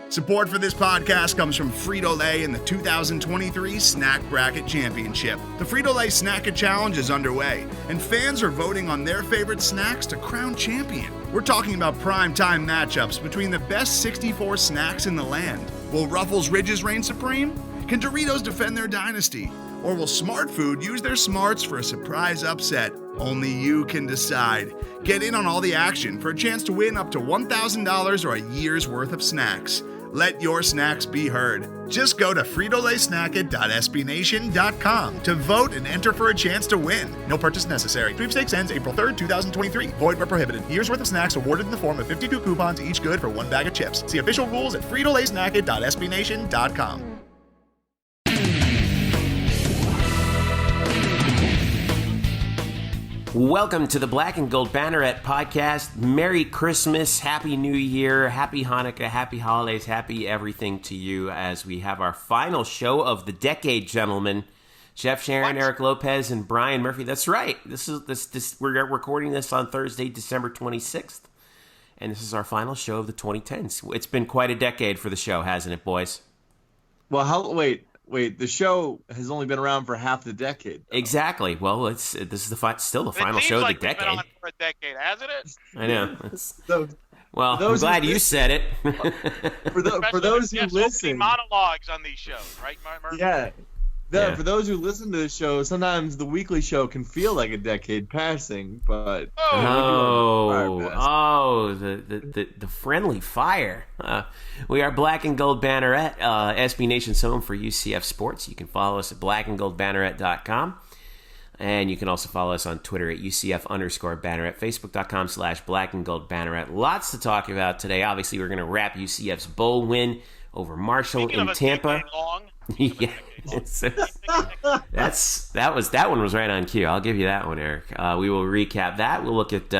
Support for this podcast comes from Frito-Lay in the 2023 Snack Bracket Championship. The Frito-Lay Snack-It Challenge is underway, and fans are voting on their favorite snacks to crown champion. We're talking about prime-time matchups between the best 64 snacks in the land. Will Ruffles Ridges reign supreme? Can Doritos defend their dynasty? Or will Smart Food use their smarts for a surprise upset? Only you can decide. Get in on all the action for a chance to win up to $1,000 or a year's worth of snacks. Let your snacks be heard. Just go to fritolaysnacket.sbnation.com to vote and enter for a chance to win. No purchase necessary. Sweepstakes ends April 3rd, 2023. Void where prohibited. Year's worth of snacks awarded in the form of 52 coupons, each good for one bag of chips. See official rules at fritolaysnacket.sbnation.com. Welcome to the Black and Gold Banneret Podcast. Merry Christmas, Happy New Year, Happy Hanukkah, Happy Holidays, Happy everything to you as we have our final show of the decade, gentlemen. Jeff Sharon, Eric Lopez, and Brian Murphy. That's right. We're recording this on Thursday, December 26th, and this is our final show of the 2010s. It's been quite a decade for the show, hasn't it, boys? Well, wait. The show has only been around for half the decade, though. Exactly. Well, this is still the final show of the decade. It's been on for a decade, hasn't it? I know. Well, I'm glad you said it. for those who listen, monologues on these shows, right, Murphy? Yeah. For those who listen to the show, sometimes the weekly show can feel like a decade passing, but the friendly fire. We are Black and Gold Banneret, SB Nation's home for UCF sports. You can follow us at blackandgoldbanneret.com, and you can also follow us on Twitter at UCF_Banneret, Facebook.com/blackandgoldbanneret. Lots to talk about today. Obviously, we're going to wrap UCF's bowl win over Marshall in Tampa. Yeah, that one was right on cue. I'll give you that one, Eric. We will recap that. We'll look at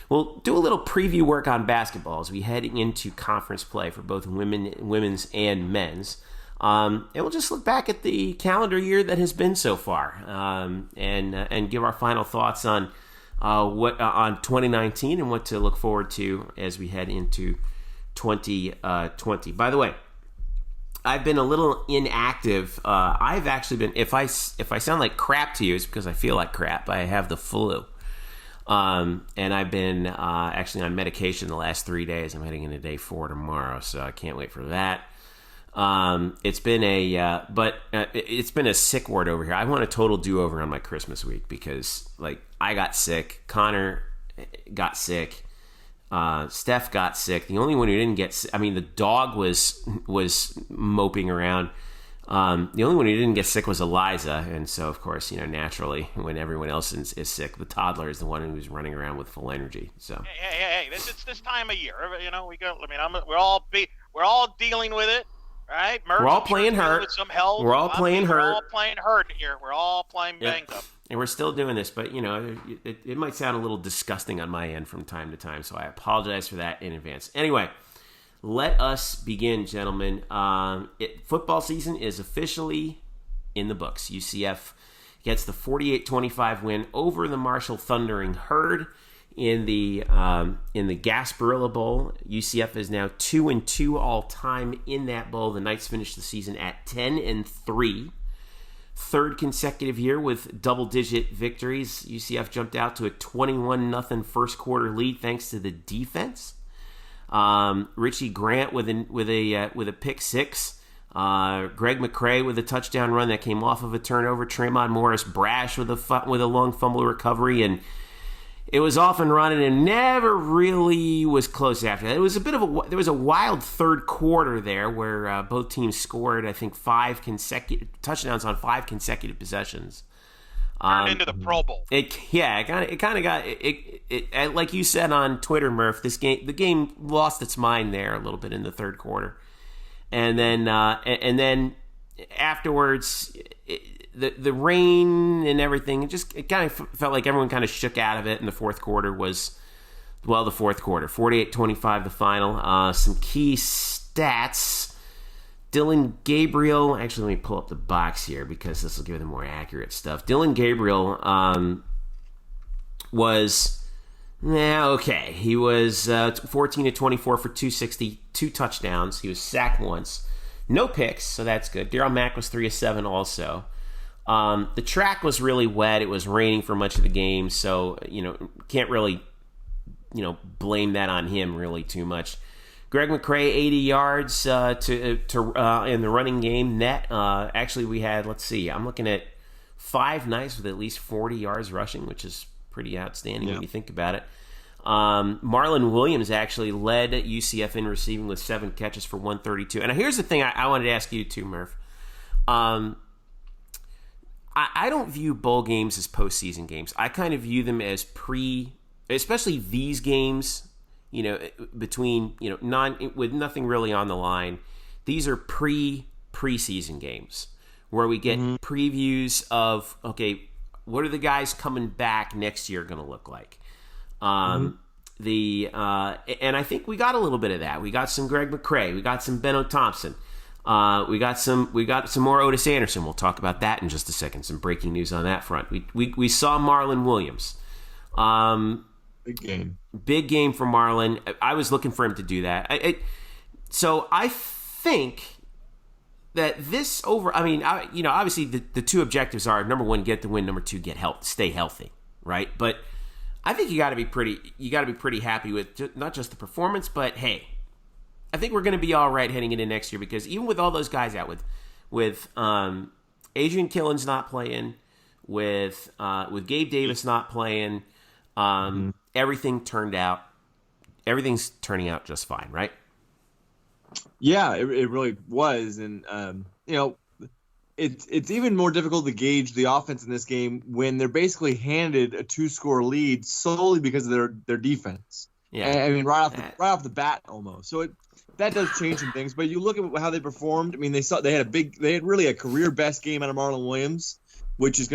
we'll do a little preview work on basketball as we head into conference play for both women's and men's. And we'll just look back at the calendar year that has been so far, and give our final thoughts on on 2019 and what to look forward to as we head into 2020. By the way, I've been a little inactive. I've actually been, if I sound like crap to you, it's because I feel like crap. I have the flu. And I've been actually on medication the last 3 days. I'm heading into day 4 tomorrow, so I can't wait for that. It's been it's been a sick word over here. I want a total do-over on my Christmas week because, like, I got sick. Connor got sick. Steph got sick. The only one who didn't get sick, the dog was moping around. The only one who didn't get sick was Eliza. And so, of course, naturally, when everyone else is sick, the toddler is the one who's running around with full energy. So Hey, it's this time of year. We're all dealing with it, right? We're all playing hurt. With some help. We're all playing hurt. We're all playing hurt here. We're all playing banged up. And we're still doing this, but, it might sound a little disgusting on my end from time to time, so I apologize for that in advance. Anyway, let us begin, gentlemen. Football season is officially in the books. UCF gets the 48-25 win over the Marshall Thundering Herd in the Gasparilla Bowl. UCF is now 2-2 all time in that bowl. The Knights finished the season at 10-3. Third consecutive year with double-digit victories. UCF jumped out to a 21-0 first quarter lead thanks to the defense. Richie Grant with a pick six. Greg McCrae with a touchdown run that came off of a turnover. Tremont Morris brash with a long fumble recovery, and it was off and running and never really was close after that. It was there was a wild third quarter there where both teams scored, I think, 5 consecutive touchdowns on 5 consecutive possessions. Turned into the Pro Bowl. It kind of got like you said on Twitter, Murph. The game lost its mind there a little bit in the third quarter, and then afterwards. The rain and everything, it kind of felt like everyone kind of shook out of it, and the fourth quarter, 48-25 the final. Some key stats. Dylan Gabriel, actually let me pull up the box here because this will give the more accurate stuff. Dylan Gabriel was Yeah, okay. He was 14 to 24 for 260, 2 touchdowns. He was sacked once. No picks, so that's good. Darryl Mack was 3 of 7 also. The track was really wet. It was raining for much of the game, so can't really blame that on him really too much. Greg McCrae, 80 yards to in the running game net. Actually, we had, let's see, I'm looking at 5 nights with at least 40 yards rushing, which is pretty outstanding when you think about it. Marlon Williams actually led UCF in receiving with 7 catches for 132. And here's the thing I wanted to ask you too, Murph. I don't view bowl games as postseason games. I kind of view them as especially these games, between, with nothing really on the line. These are preseason games where we get previews of, okay, what are the guys coming back next year going to look like? And I think we got a little bit of that. We got some Greg McCrae. We got some Benno Thompson. We got some more Otis Anderson. We'll talk about that in just a second. Some breaking news on that front. We saw Marlon Williams. Big game for Marlon. I was looking for him to do that. So I think that this obviously the two objectives are, number 1, get the win, number 2, stay healthy, right? But I think you got to be pretty happy with not just the performance, but hey, I think we're going to be all right heading into next year, because even with all those guys out, with Adrian Killen's not playing, with Gabe Davis not playing, everything's turning out just fine, right? Yeah, it really was, and it's even more difficult to gauge the offense in this game when they're basically handed a 2-score lead solely because of their defense. Yeah, I mean right off the bat almost. So that does change some things. But you look at how they performed. I mean, they had really a career best game out of Marlon Williams, which is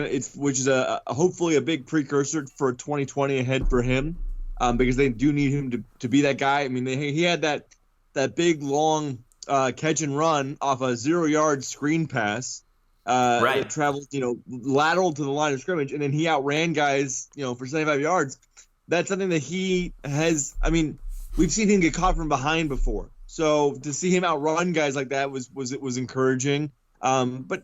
hopefully a big precursor for 2020 ahead for him, because they do need him to be that guy. I mean, he had that big long catch and run off a 0-yard screen pass. Right. That traveled, lateral to the line of scrimmage, and then he outran guys, for 75 yards. That's something that he has. I mean, we've seen him get caught from behind before, so to see him outrun guys like that was encouraging. But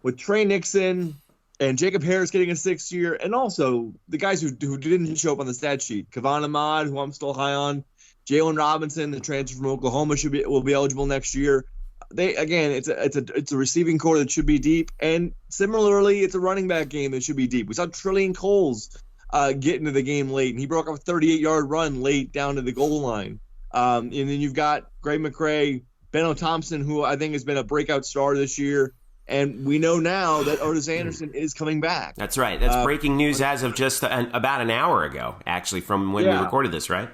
with Trey Nixon and Jacob Harris getting a 6th year, and also the guys who didn't show up on the stat sheet, Kavon Ahmad, who I'm still high on, Jalen Robinson, the transfer from Oklahoma, will be eligible next year. It's a receiving core that should be deep, and similarly, it's a running back game that should be deep. We saw Trillian Coles get into the game late, and he broke off a 38-yard run late down to the goal line. And then you've got Greg McCrae, Benno Thompson, who I think has been a breakout star this year, and we know now that Otis Anderson is coming back. That's right. That's breaking news as of just about an hour ago, actually, from when we recorded this, right?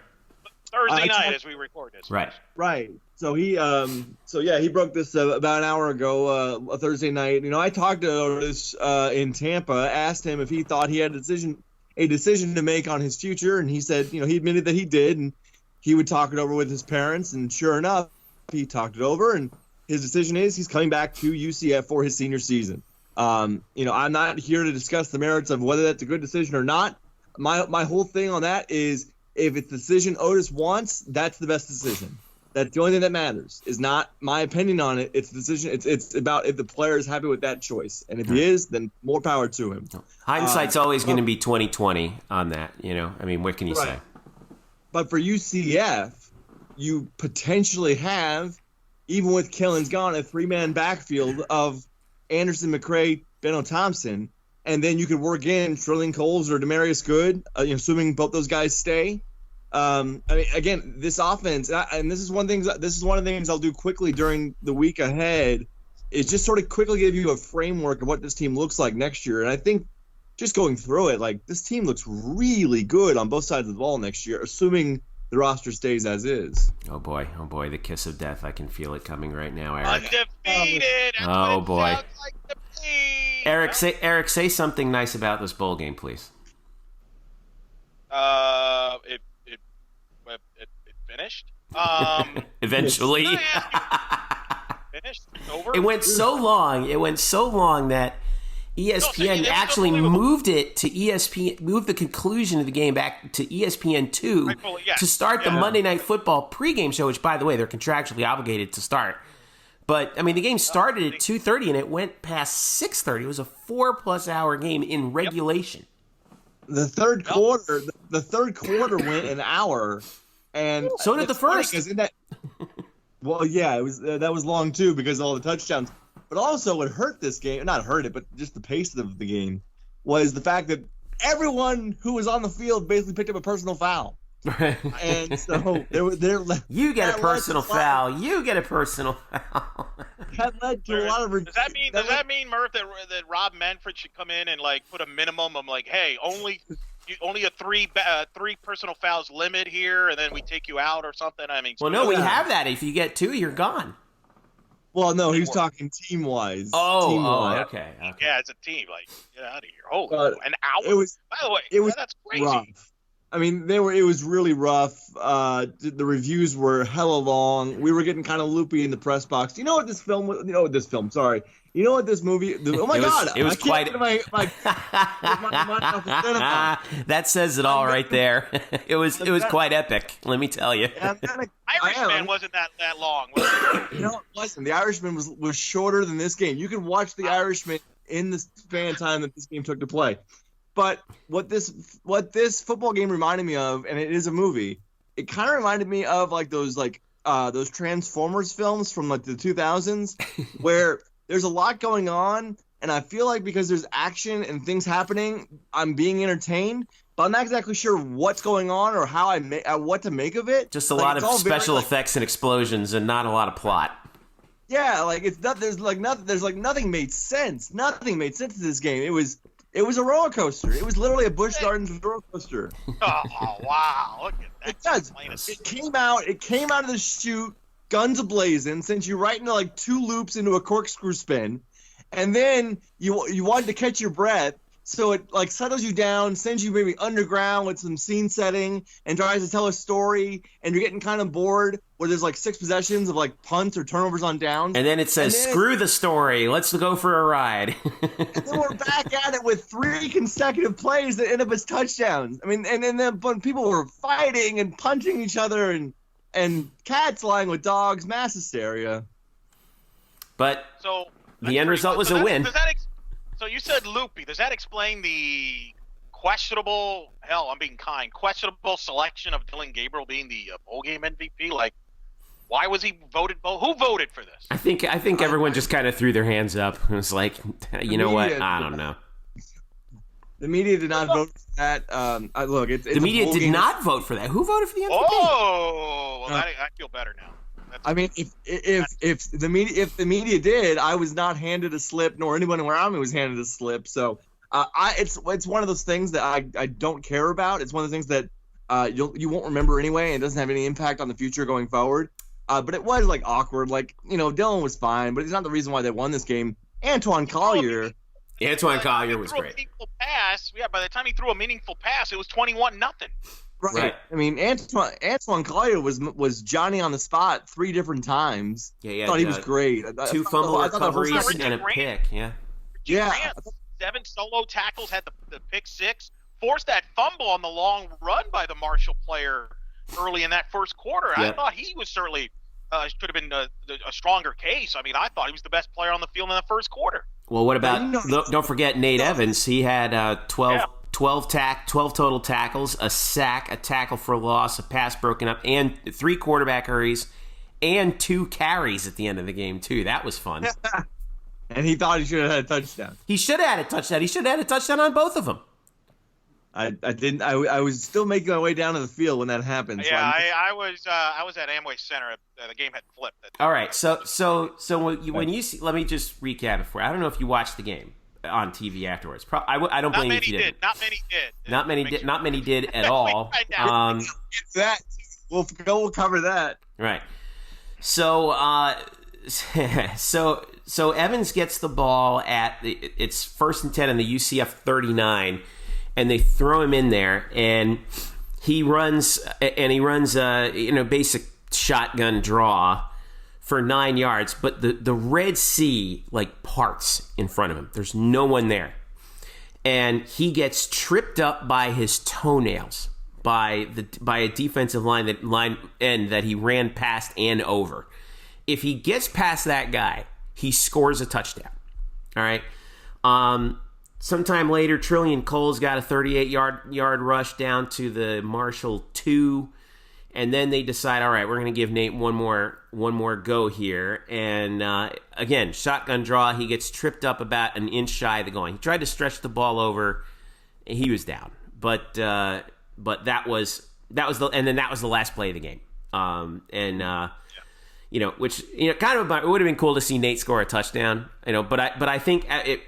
Thursday night as we record this. Right. So he broke this about an hour ago, a Thursday night. I talked to Otis in Tampa, asked him if he thought he had a decision to make on his future, and he said, he admitted that he did, and he would talk it over with his parents, and sure enough, he talked it over, and his decision is he's coming back to UCF for his senior season. I'm not here to discuss the merits of whether that's a good decision or not. My whole thing on that is, if it's the decision Otis wants, that's the best decision. That's the only thing that matters. Is not my opinion on it. It's the decision. It's about if the player is happy with that choice, and if he is, then more power to him. Hindsight's always going to be 20/20 on that. I mean, what can you say? But for UCF, you potentially have, even with Killen's gone, a 3-man backfield of Anderson, McCrae, Benno Thompson. And then you could work in Trillian Coles or Demarius Good, assuming both those guys stay. I mean, again, this offense, and this is one of the things I'll do quickly during the week ahead, is just sort of quickly give you a framework of what this team looks like next year. And I think just going through it, this team looks really good on both sides of the ball next year, assuming the roster stays as is. Oh boy, the kiss of death. I can feel it coming right now, Eric. Undefeated. Oh boy. Eric, say something nice about this bowl game, please. It finished. Eventually. Finished. Over. It went so long that ESPN actually moved it to ESPN, moved the conclusion of the game back to ESPN2 to start the Monday Night Football pregame show, which, by the way, they're contractually obligated to start. But, I mean, the game started at 2:30 and it went past 6:30. It was a 4+ hour game in regulation. The third quarter went an hour, and so did the first. Well, yeah, it was that was long too because of all the touchdowns. But also, what hurt this game, not hurt it, but just the pace of the game, was the fact that everyone who was on the field basically picked up a personal foul. And so you get a personal foul. You get a personal foul. That led to a lot of. Does that mean, Murph, that Rob Manfred should come in and like put a minimum of like, hey, only a three personal fouls limit here, and then we take you out or something? I mean, well, no, we have that. If you get 2, you're gone. Well, no, he was talking team-wise. Okay. Yeah, it's a team. Like, get out of here. Holy, an hour. By the way, that's crazy. Rough. I mean, it was really rough. The reviews were hella long. We were getting kind of loopy in the press box. You know what this film was? You know what this movie? Oh my God! It was quite. That says it all right there. It was quite epic. Let me tell you. Irishman wasn't that long. No, it wasn't. The Irishman was shorter than this game. You can watch The Irishman in the span of time that this game took to play. But what this football game reminded me of, and it is a movie, it kind of reminded me of like those Transformers films from like the 2000s, where there's a lot going on, and I feel like because there's action and things happening, I'm being entertained, but I'm not exactly sure what's going on or how what to make of it. Just a lot of special effects and explosions, and not a lot of plot. Yeah, like it's not. There's nothing made sense. Nothing made sense to this game. It was a roller coaster. It was literally a Busch Gardens roller coaster. Oh wow! Look at that. It does. It came out of the chute, guns a-blazing, sent you right into like 2 loops into a corkscrew spin, and then you wanted to catch your breath, so it like settles you down, sends you maybe underground with some scene setting, and tries to tell a story, and you're getting kind of bored. Where there's like 6 possessions of like punts or turnovers on downs. And then it says, screw the story. Let's go for a ride. And then we're back at it with 3 consecutive plays that end up as touchdowns. I mean, and then when people were fighting and punching each other and cats lying with dogs, mass hysteria. But the end result was a win. So you said loopy. Does that explain the questionable selection of Dylan Gabriel being the bowl game MVP? Like, why was he voted bowl? Who voted for this? I think everyone just kind of threw their hands up and was like, you know what? I don't know. The media did not vote for that. The media did not vote for that. Who voted for the MVP? Oh, well, I feel better now. I mean, if the media did, I was not handed a slip, nor anyone around me was handed a slip. So it's one of those things that I don't care about. It's one of the things that you won't remember anyway, and it doesn't have any impact on the future going forward. But it was like awkward. Like, you know, Dylan was fine, but he's not the reason why they won this game. Antoine Collier was great. By the time he threw a meaningful pass, it was 21-0. Right. I mean, Antoine Collier was Johnny on the spot 3 different times. Yeah. I thought he was great. 2 fumble recoveries and a pick. Yeah. 7 solo tackles, had the pick 6, forced that fumble on the long run by the Marshall player early in that first quarter. Yeah. I thought he was certainly should have been a stronger case. I mean, I thought he was the best player on the field in the first quarter. Well, what about don't forget Nate Evans? He had 12 total tackles, a sack, a tackle for a loss, a pass broken up, and 3 quarterback hurries, and 2 carries at the end of the game too. That was fun. And he thought he should have had a touchdown. He should have had a touchdown. He should have had a touchdown on both of them. I didn't. I was still making my way down to the field when that happened. Yeah, I was at Amway Center. The game had flipped. All right. So when you see, let me just recap it for you. I don't know if you watched the game on TV afterwards. I don't blame you if you did. Not many did. Not many did at all. We'll cover that. Right. So Evans gets the ball at it's 1st and 10 in the UCF 39, and they throw him in there, and he runs basic shotgun draw for 9 yards, but the Red Sea like parts in front of him. There's no one there. And he gets tripped up by his toenails by a defensive line end that he ran past and over. If he gets past that guy, he scores a touchdown. All right. Sometime later, Trillian Cole's got a 38-yard rush down to the Marshall 2. And then they decide, all right, we're going to give Nate one more go here. And again, shotgun draw. He gets tripped up about an inch shy of the goal line. He tried to stretch the ball over, and he was down. But that was the last play of the game. Which kind of it would have been cool to see Nate score a touchdown. But I think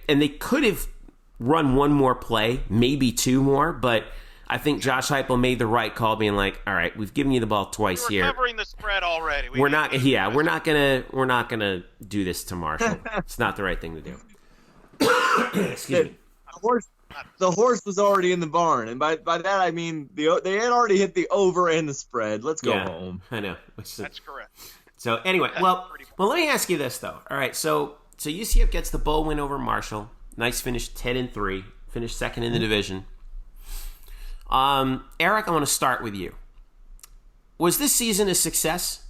and they could have run one more play, maybe two more, but I think Josh Heupel made the right call, being like, "All right, we've given you the ball twice here. We're covering the spread already. We're not gonna do this to Marshall. It's not the right thing to do." Excuse me. The horse was already in the barn, and by that I mean they had already hit the over and the spread. Let's go home. I know. That's correct. So anyway, well, let me ask you this though. All right, so UCF gets the bowl win over Marshall. Knights finished 10-3, finished second in the division. Eric, I want to start with you. Was this season a success?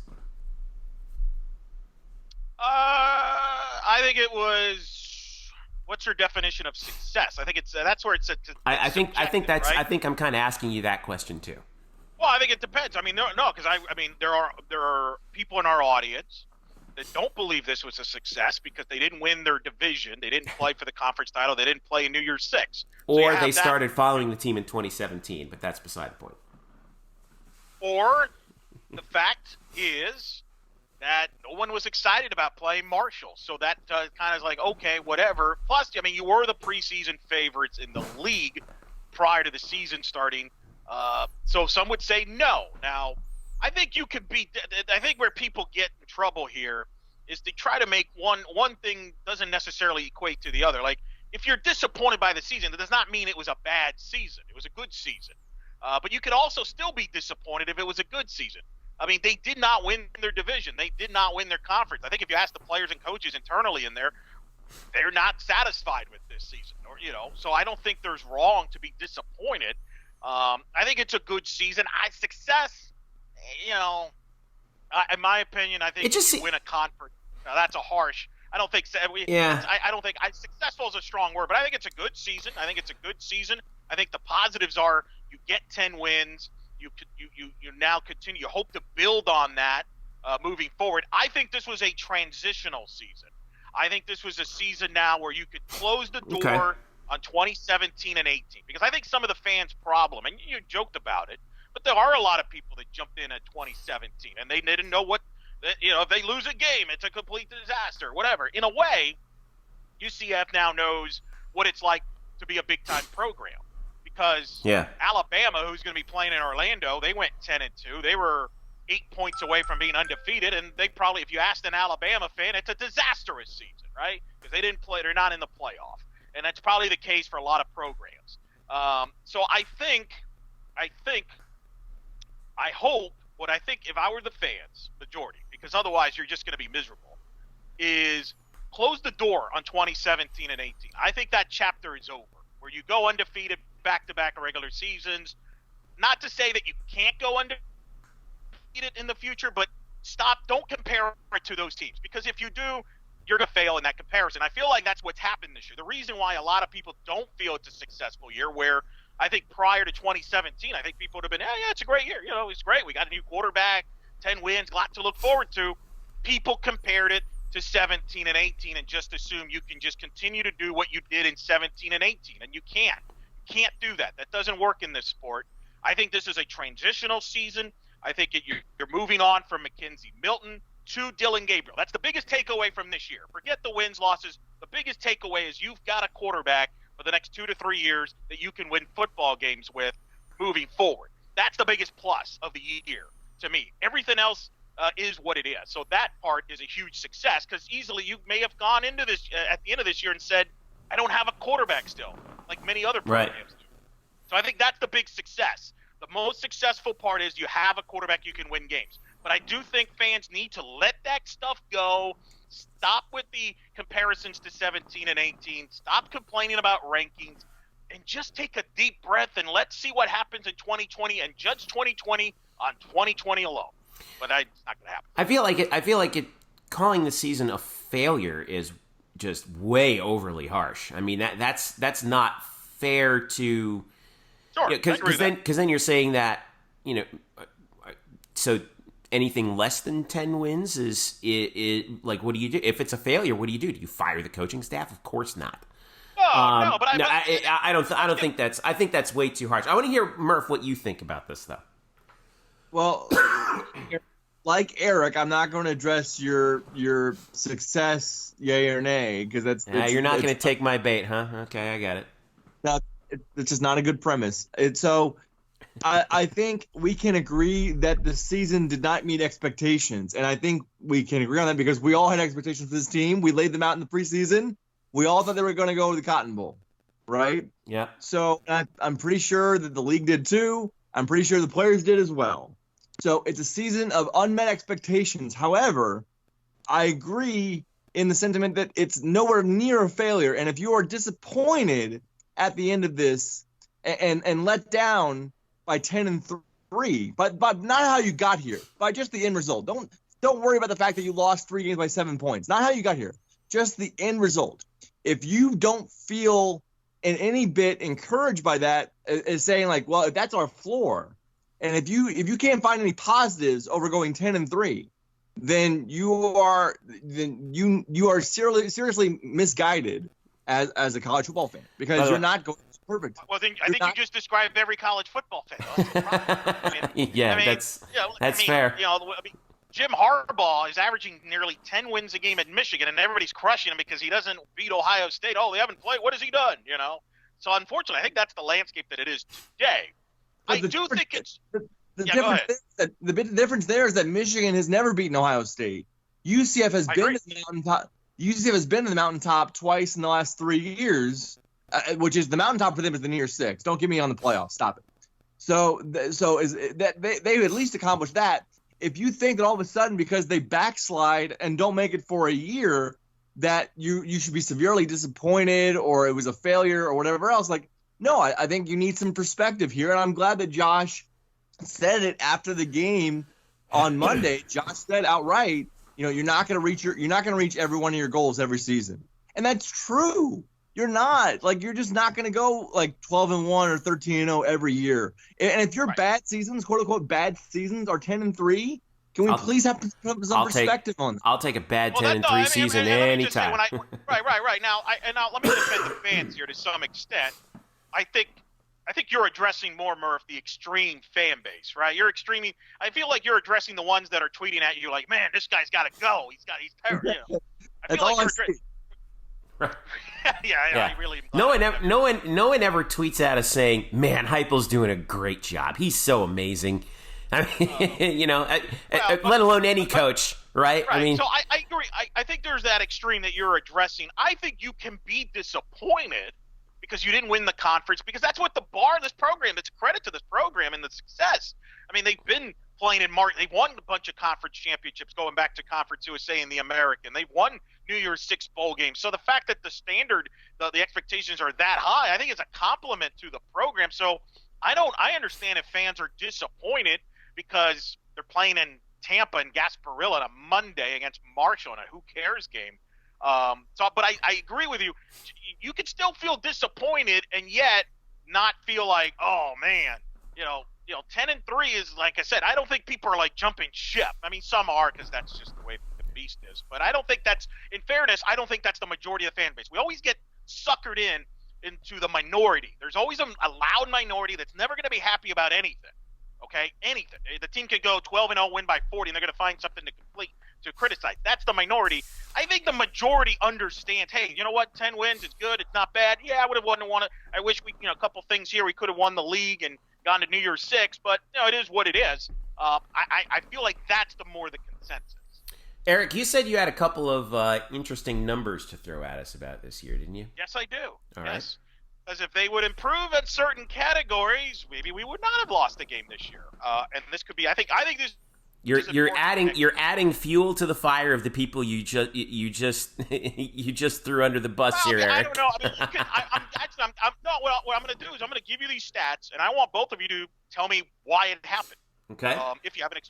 I think it was. What's your definition of success? I think that's where it's. I think right? I think I'm kind of asking you that question too. Well, I think it depends. I mean, no, because I mean, there are people in our audience that don't believe this was a success because they didn't win their division, they didn't play for the conference title, they didn't play in New Year's Six, or they started following the team in 2017. But that's beside the point. Or the fact is that no one was excited about playing Marshall, so that kind of is like, okay, whatever. Plus, I mean, you were the preseason favorites in the league prior to the season starting. So some would say no. Now, I think you could be. I think where people get in trouble here is they try to make one thing doesn't necessarily equate to the other. Like, if you're disappointed by the season, that does not mean it was a bad season. It was a good season. But you could also still be disappointed if it was a good season. I mean, they did not win their division. They did not win their conference. I think if you ask the players and coaches internally in there, they're not satisfied with this season. So I don't think there's wrong to be disappointed. I think it's a good season. Success, in my opinion, I think if you win a conference. Now, that's a harsh. I don't think. I don't think successful is a strong word, but I think it's a good season. I think the positives are you get 10 wins. You now continue. You hope to build on that moving forward. I think this was a transitional season. I think this was a season now where you could close the door on 2017 and 18, because I think some of the fans' problem, and you joked about it, but there are a lot of people that jumped in at 2017 and they didn't know what, if they lose a game, it's a complete disaster, whatever. In a way, UCF now knows what it's like to be a big-time program, because Alabama, who's going to be playing in Orlando, they went 10-2. They were 8 points away from being undefeated, and they probably, if you asked an Alabama fan, it's a disastrous season, right? Because they didn't play, they're not in the playoff. And that's probably the case for a lot of programs. So I hope, what I think if I were the fans, majority, because otherwise you're just going to be miserable, is close the door on 2017 and 18. I think that chapter is over, where you go undefeated back-to-back regular seasons. Not to say that you can't go undefeated in the future, but don't compare it to those teams, because if you do, you're going to fail in that comparison. I feel like that's what's happened this year. The reason why a lot of people don't feel it's a successful year, where I think prior to 2017, I think people would have been, yeah, it's a great year. It's great. We got a new quarterback, 10 wins, a lot to look forward to. People compared it to 17 and 18 and just assume you can just continue to do what you did in 17 and 18, and you can't. You can't do that. That doesn't work in this sport. I think this is a transitional season. I think you're moving on from Mackenzie Milton to Dylan Gabriel. That's the biggest takeaway from this year. Forget the wins, losses. The biggest takeaway is you've got a quarterback for the next 2 to 3 years that you can win football games with moving forward. That's the biggest plus of the year to me. Everything else is what it is. So that part is a huge success, because easily you may have gone into this at the end of this year and said, I don't have a quarterback still, like many other programs do. So I think that's the big success. The most successful part is you have a quarterback, you can win games. But I do think fans need to let that stuff go. Stop with the comparisons to 17 and 18. Stop complaining about rankings. And just take a deep breath and let's see what happens in 2020 and judge 2020 on 2020 alone. But it's not going to happen. I feel like it. Calling the season a failure is just way overly harsh. I mean that's not fair to. Sure. Because then you're saying that so anything less than 10 wins is like, what do you do if it's a failure? What do you do? Do you fire the coaching staff? Of course not. I don't think that's. I think that's way too harsh. I want to hear, Murph, what you think about this, though. Well, like Eric, I'm not going to address your success, yay or nay, because you're not going to take my bait, huh? Okay, I got it. No, it's just not a good premise. So, I think we can agree that the season did not meet expectations, and I think we can agree on that because we all had expectations for this team. We laid them out in the preseason. We all thought they were going to go to the Cotton Bowl, right? Yeah. So I'm pretty sure that the league did too. I'm pretty sure the players did as well. So it's a season of unmet expectations. However, I agree in the sentiment that it's nowhere near a failure. And if you are disappointed at the end of this and let down by 10-3, but not how you got here, by just the end result. Don't worry about the fact that you lost 3 games by 7 points. Not how you got here. Just the end result. If you don't feel in any bit encouraged by that, is saying like, well, if that's our floor, and if you can't find any positives over going 10-3, then you are seriously misguided as a college football fan because you're not going perfect. Well, then I think you just described every college football fan. That's the problem. That's fair. Jim Harbaugh is averaging nearly 10 wins a game at Michigan, and everybody's crushing him because he doesn't beat Ohio State. Oh, they haven't played. What has he done? So unfortunately, I think that's the landscape that it is today. I do think it's the difference there is that Michigan has never beaten Ohio State. UCF has been to the mountaintop. UCF has been to the mountaintop twice in the last 3 years, which is the mountaintop for them is the near six. Don't get me on the playoffs. Stop it. So is that they at least accomplished that. If you think that all of a sudden because they backslide and don't make it for a year that you should be severely disappointed or it was a failure or whatever else, like, no, I think you need some perspective here. And I'm glad that Josh said it after the game on Monday. Josh said outright, you're not going to reach every one of your goals every season. And that's true. You're not. Like, you're just not going to go like 12-1 or 13-0 every year. And if your bad seasons, quote unquote bad seasons, are 10-3, can we please have some perspective on that? I'll take a bad 10-3 season anytime. Right. Now let me defend the fans here to some extent. I think you're addressing more, Murph, the extreme fan base, right? I feel like you're addressing the ones that are tweeting at you like, man, this guy's got to go. He's terrible. That's all I see. I really. No one ever tweets at us saying, "Man, Heupel's doing a great job. He's so amazing." I mean, let alone any coach, right? I mean, so I agree. I think there's that extreme that you're addressing. I think you can be disappointed because you didn't win the conference because that's what the bar of this program. It's a credit to this program and the success. I mean, they've been playing in March. They've won a bunch of conference championships going back to Conference USA and the American. They've won New Year's Six bowl games. So the fact that the standard, the expectations are that high, I think it's a compliment to the program. So I understand if fans are disappointed because they're playing in Tampa and Gasparilla on a Monday against Marshall in a who cares game. But I agree with you. You could still feel disappointed and yet not feel like, oh man, 10-3 is, like I said, I don't think people are like jumping ship. I mean, some are because that's just the way the beast is. But I don't think that's, in fairness, I don't think that's the majority of the fan base. We always get suckered into the minority. There's always a loud minority that's never going to be happy about anything. Okay, anything. The team could go 12-0, win by 40, and they're going to find something to criticize. That's the minority. I think the majority understands, hey, you know what, 10 wins, it's good, it's not bad. Yeah, I would have won it. I wish we, a couple things here, we could have won the league and gone to New Year's Six, but it is what it is. I feel like that's the consensus. Eric, you said you had a couple of interesting numbers to throw at us about this year, didn't you? Yes, I do. All right. Yes. As if they would improve at certain categories, maybe we would not have lost the game this year. And this could be, I think this You're adding fuel to the fire of the people you just threw under the bus here, Eric. I don't know. I mean, what I'm going to do is I'm going to give you these stats, and I want both of you to tell me why it happened. Okay. If you haven't,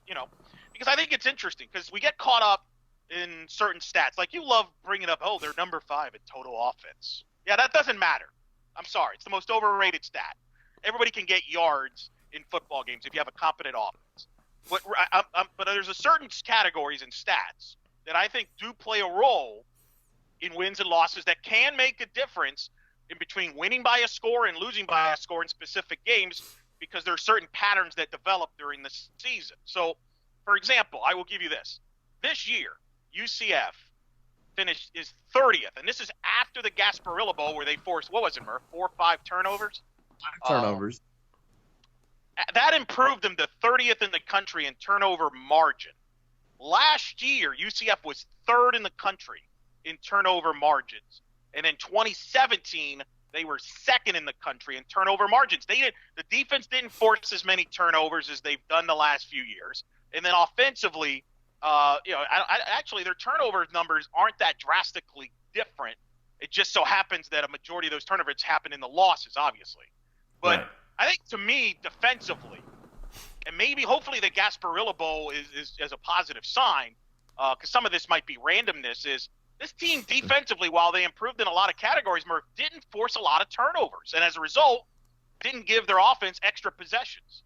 because I think it's interesting because we get caught up in certain stats. Like you love bringing up, they're number 5 in total offense. Yeah, that doesn't matter. I'm sorry. It's the most overrated stat. Everybody can get yards in football games if you have a competent offense. But there's a certain categories and stats that I think do play a role in wins and losses that can make a difference in between winning by a score and losing by a score in specific games because there are certain patterns that develop during the season. So, for example, I will give you this. This year, UCF is 30th, and this is after the Gasparilla Bowl where they forced, what was it, Murph, 4 or 5 turnovers? 5 turnovers. That improved them to 30th in the country in turnover margin. Last year, UCF was 3rd in the country in turnover margins. And in 2017, they were 2nd in the country in turnover margins. The defense didn't force as many turnovers as they've done the last few years. And then offensively, actually their turnover numbers aren't that drastically different. It just so happens that a majority of those turnovers happen in the losses, obviously. But right. I think to me, defensively, and maybe hopefully the Gasparilla Bowl is a positive sign, because some of this might be randomness, is this team defensively, while they improved in a lot of categories, Murph, didn't force a lot of turnovers. And as a result, didn't give their offense extra possessions.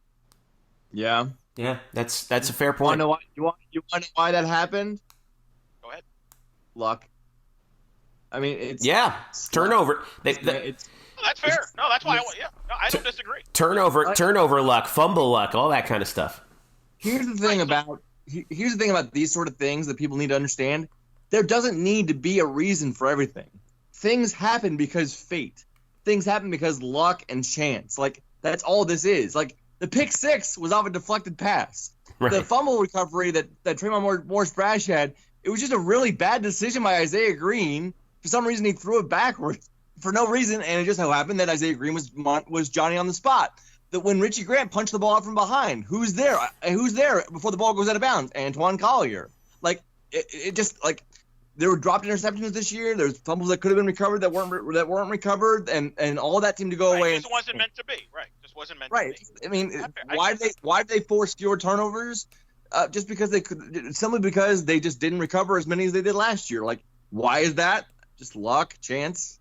Yeah. Yeah, that's a fair point. You want to know why that happened? Go ahead. Luck. I mean, it's turnover. That's fair. No, that's why. I don't disagree. Turnover luck, fumble luck, all that kind of stuff. Here's the thing about these sort of things that people need to understand. There doesn't need to be a reason for everything. Things happen because fate. Things happen because luck and chance. Like, that's all this is. Like, the pick 6 was off a deflected pass. Right. The fumble recovery that Trayvon Morris-Brash had, it was just a really bad decision by Isaiah Green. For some reason, he threw it backwards for no reason, and it just so happened that Isaiah Green was Johnny on the spot. That when Richie Grant punched the ball out from behind, who's there? Who's there before the ball goes out of bounds? Antoine Collier. Like, it just, like, there were dropped interceptions this year. There's fumbles that could have been recovered that weren't recovered, and all that seemed to go away. It just wasn't meant to be. Right. Just wasn't meant to be. I mean, why did they force fewer turnovers? Just because simply because they just didn't recover as many as they did last year. Like, why is that? Just luck, chance.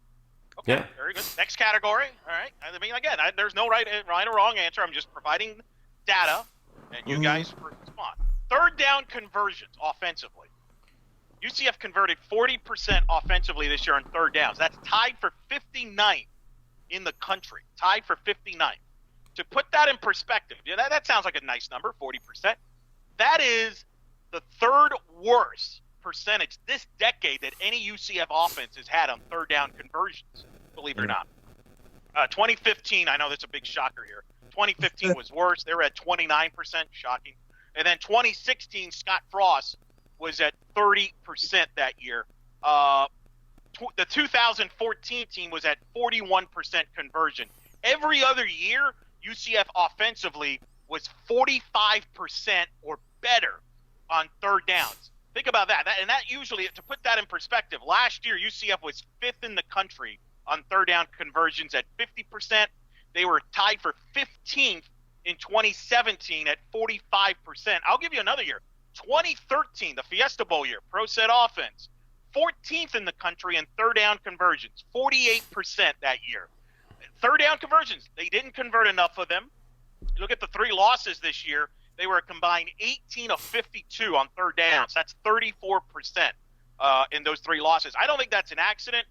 Okay, yeah. Very good. Next category. All right. I mean, again, there's no right or wrong answer. I'm just providing data, and you guys respond. 3rd down conversions offensively. UCF converted 40% offensively this year on 3rd downs. That's tied for 59th in the country. Tied for 59th. To put that in perspective, that sounds like a nice number, 40%. That is the 3rd worst percentage this decade that any UCF offense has had on 3rd down conversions, believe it or not. 2015, I know that's a big shocker here. 2015 was worse. They were at 29%, shocking. And then 2016, Scott Frost was at 30% that year. The 2014 team was at 41% conversion. Every other year, UCF offensively was 45% or better on 3rd downs. Think about that. And that usually, to put that in perspective, last year UCF was 5th in the country on 3rd down conversions at 50%. They were tied for 15th in 2017 at 45%. I'll give you another year. 2013, the Fiesta Bowl year, Pro Set offense, 14th in the country in 3rd down conversions, 48% that year. 3rd down conversions, they didn't convert enough of them. Look at the 3 losses this year. They were a combined 18 of 52 on 3rd downs. That's 34% in those 3 losses. I don't think that's an accident.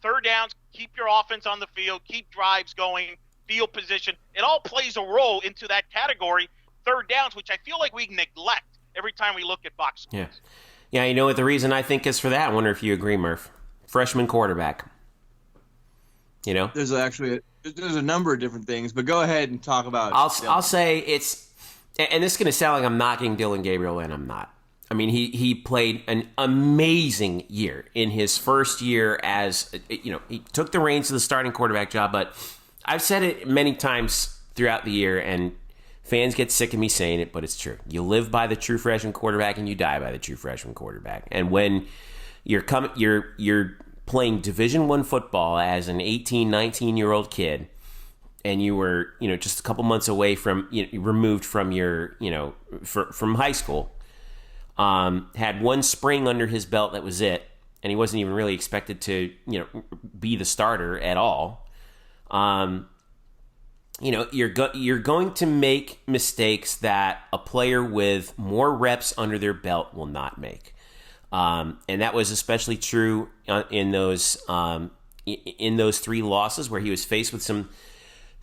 3rd downs, keep your offense on the field, keep drives going, field position. It all plays a role into that category, 3rd downs, which I feel like we neglect every time we look at box scores. Yeah, you know what the reason I think is for that? I wonder if you agree, Murph. Freshman quarterback. You know? There's a number of different things, but go ahead and talk about it. I'll say it's, and this is going to sound like I'm knocking Dylan Gabriel, and I'm not. I mean, he played an amazing year in his first year as, he took the reins of the starting quarterback job, but I've said it many times throughout the year, and Fans get sick of me saying it, but it's true. You live by the true freshman quarterback and you die by the true freshman quarterback. And when you're playing Division I football as an 18, 19-year-old kid, and you were, just a couple months away from, removed from your, from high school, had one spring under his belt, that was it, and he wasn't even really expected to, be the starter at all. You're going to make mistakes that a player with more reps under their belt will not make. And that was especially true in those 3 losses where he was faced with some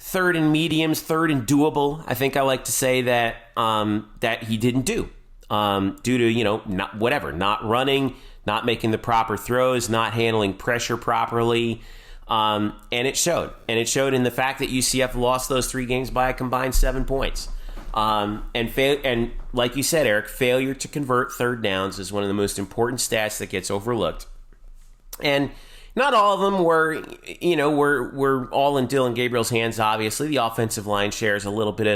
third and mediums, third and doable. I think I like to say that that he didn't do due to not running, not making the proper throws, not handling pressure properly, and it showed. And it showed in the fact that UCF lost those 3 games by a combined 7 points. And like you said, Eric, failure to convert third downs is one of the most important stats that gets overlooked. And not all of them were all in Dylan Gabriel's hands. Obviously, the offensive line shares a little bit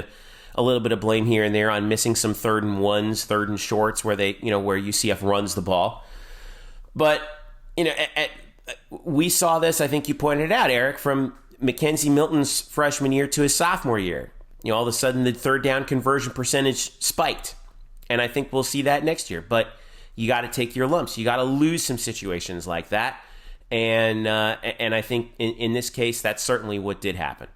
of blame here and there on missing some 3rd and 1s, 3rd and shorts where where UCF runs the ball. But we saw this. I think you pointed it out, Eric, from Mackenzie Milton's freshman year to his sophomore year. All of a sudden the third down conversion percentage spiked, and I think we'll see that next year. But you got to take your lumps. You got to lose some situations like that. And I think in this case, that's certainly what did happen.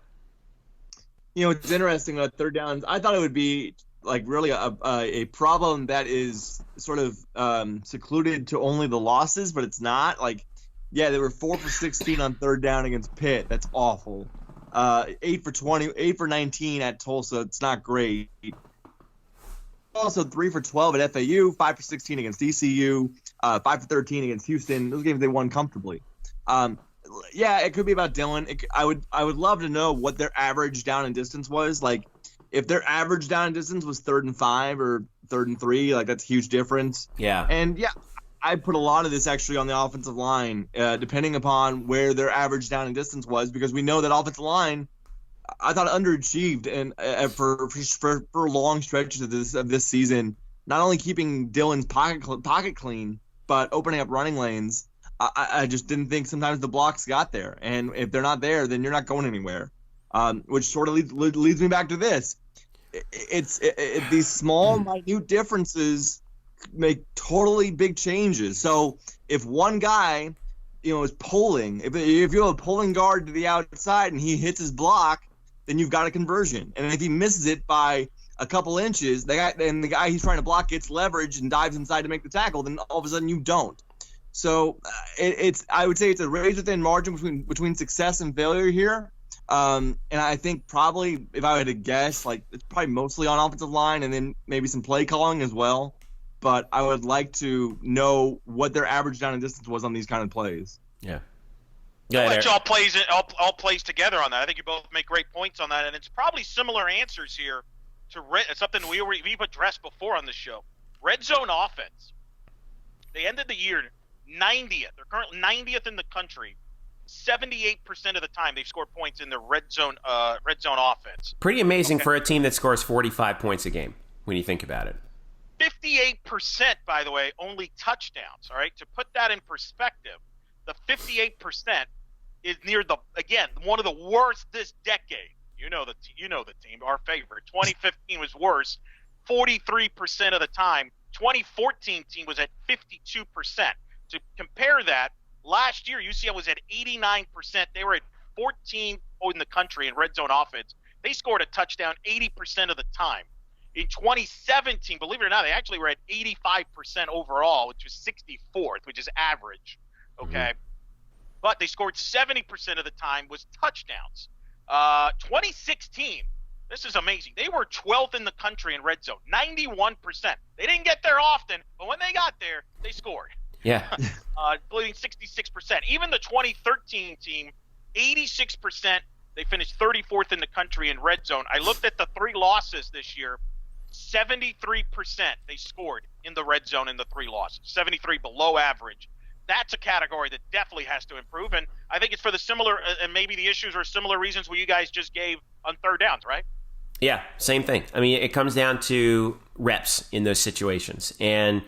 It's interesting about third downs. I thought it would be like really a problem that is sort of secluded to only the losses, but it's not. Like, yeah, they were 4 for 16 on third down against Pitt. That's awful. 8 for 20, 8 for 19 at Tulsa. It's not great. Also 3 for 12 at FAU, 5 for 16 against ECU, 5 for 13 against Houston. Those games they won comfortably. Yeah, it could be about Dylan. I would love to know what their average down and distance was. Like, if their average down and distance was 3rd and 5 or 3rd and 3, like that's a huge difference. Yeah. And yeah, I put a lot of this actually on the offensive line, depending upon where their average down and distance was, because we know that offensive line, I thought, underachieved and for long stretches of this season, not only keeping Dylan's pocket clean, but opening up running lanes. I just didn't think sometimes the blocks got there, and if they're not there, then you're not going anywhere. Which sort of leads me back to this. It's these small, minute differences make totally big changes. So if one guy, is pulling, if you have a pulling guard to the outside and he hits his block, then you've got a conversion. And if he misses it by a couple inches, the guy he's trying to block gets leverage and dives inside to make the tackle, then all of a sudden you don't. So I would say it's a razor thin margin between success and failure here. And I think probably, if I had to guess, like it's probably mostly on offensive line and then maybe some play calling as well. But I would like to know what their average down and distance was on these kind of plays. Yeah. I'll let y'all all plays together on that. I think you both make great points on that, and it's probably similar answers here to something we've addressed before on this show. Red zone offense. They ended the year 90th. They're currently 90th in the country. 78% of the time they've scored points in the red zone offense. Pretty amazing for a team that scores 45 points a game when you think about it. 58%, by the way, only touchdowns. All right, to put that in perspective, the 58% is one of the worst this decade. You know the team, our favorite. 2015 was worse, 43% of the time. 2014 team was at 52%. To compare that, last year UCF was at 89%. They were at 14th in the country in red zone offense. They scored a touchdown 80% of the time. In 2017, believe it or not, they actually were at 85% overall, which was 64th, which is average. Okay. Mm-hmm. But they scored 70% of the time was touchdowns. 2016, this is amazing. They were 12th in the country in red zone, 91%. They didn't get there often, but when they got there, they scored. Yeah. Including 66%. Even the 2013 team, 86%. They finished 34th in the country in red zone. I looked at the 3 losses this year. 73% they scored in the red zone in the 3 losses. 73 below average. That's a category that definitely has to improve. And I think it's for the similar, and maybe the issues are similar reasons what you guys just gave on third downs, right? Yeah, same thing. I mean, it comes down to reps in those situations. And,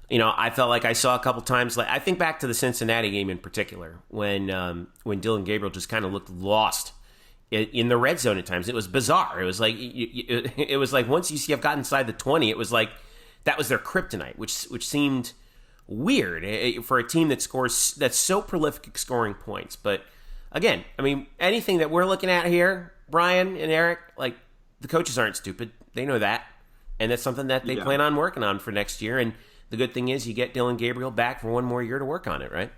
I felt like I saw a couple times, like I think back to the Cincinnati game in particular, when Dylan Gabriel just kind of looked lost in the red zone at times. It was bizarre. It was like it was like once UCF got inside the 20, it was like that was their kryptonite, which seemed weird for a team that's so prolific at scoring points. But again, I mean, anything that we're looking at here, Brian and Eric, like the coaches aren't stupid. They know that, and that's something that they plan on working on for next year. And the good thing is you get Dylan Gabriel back for one more year to work on it, right?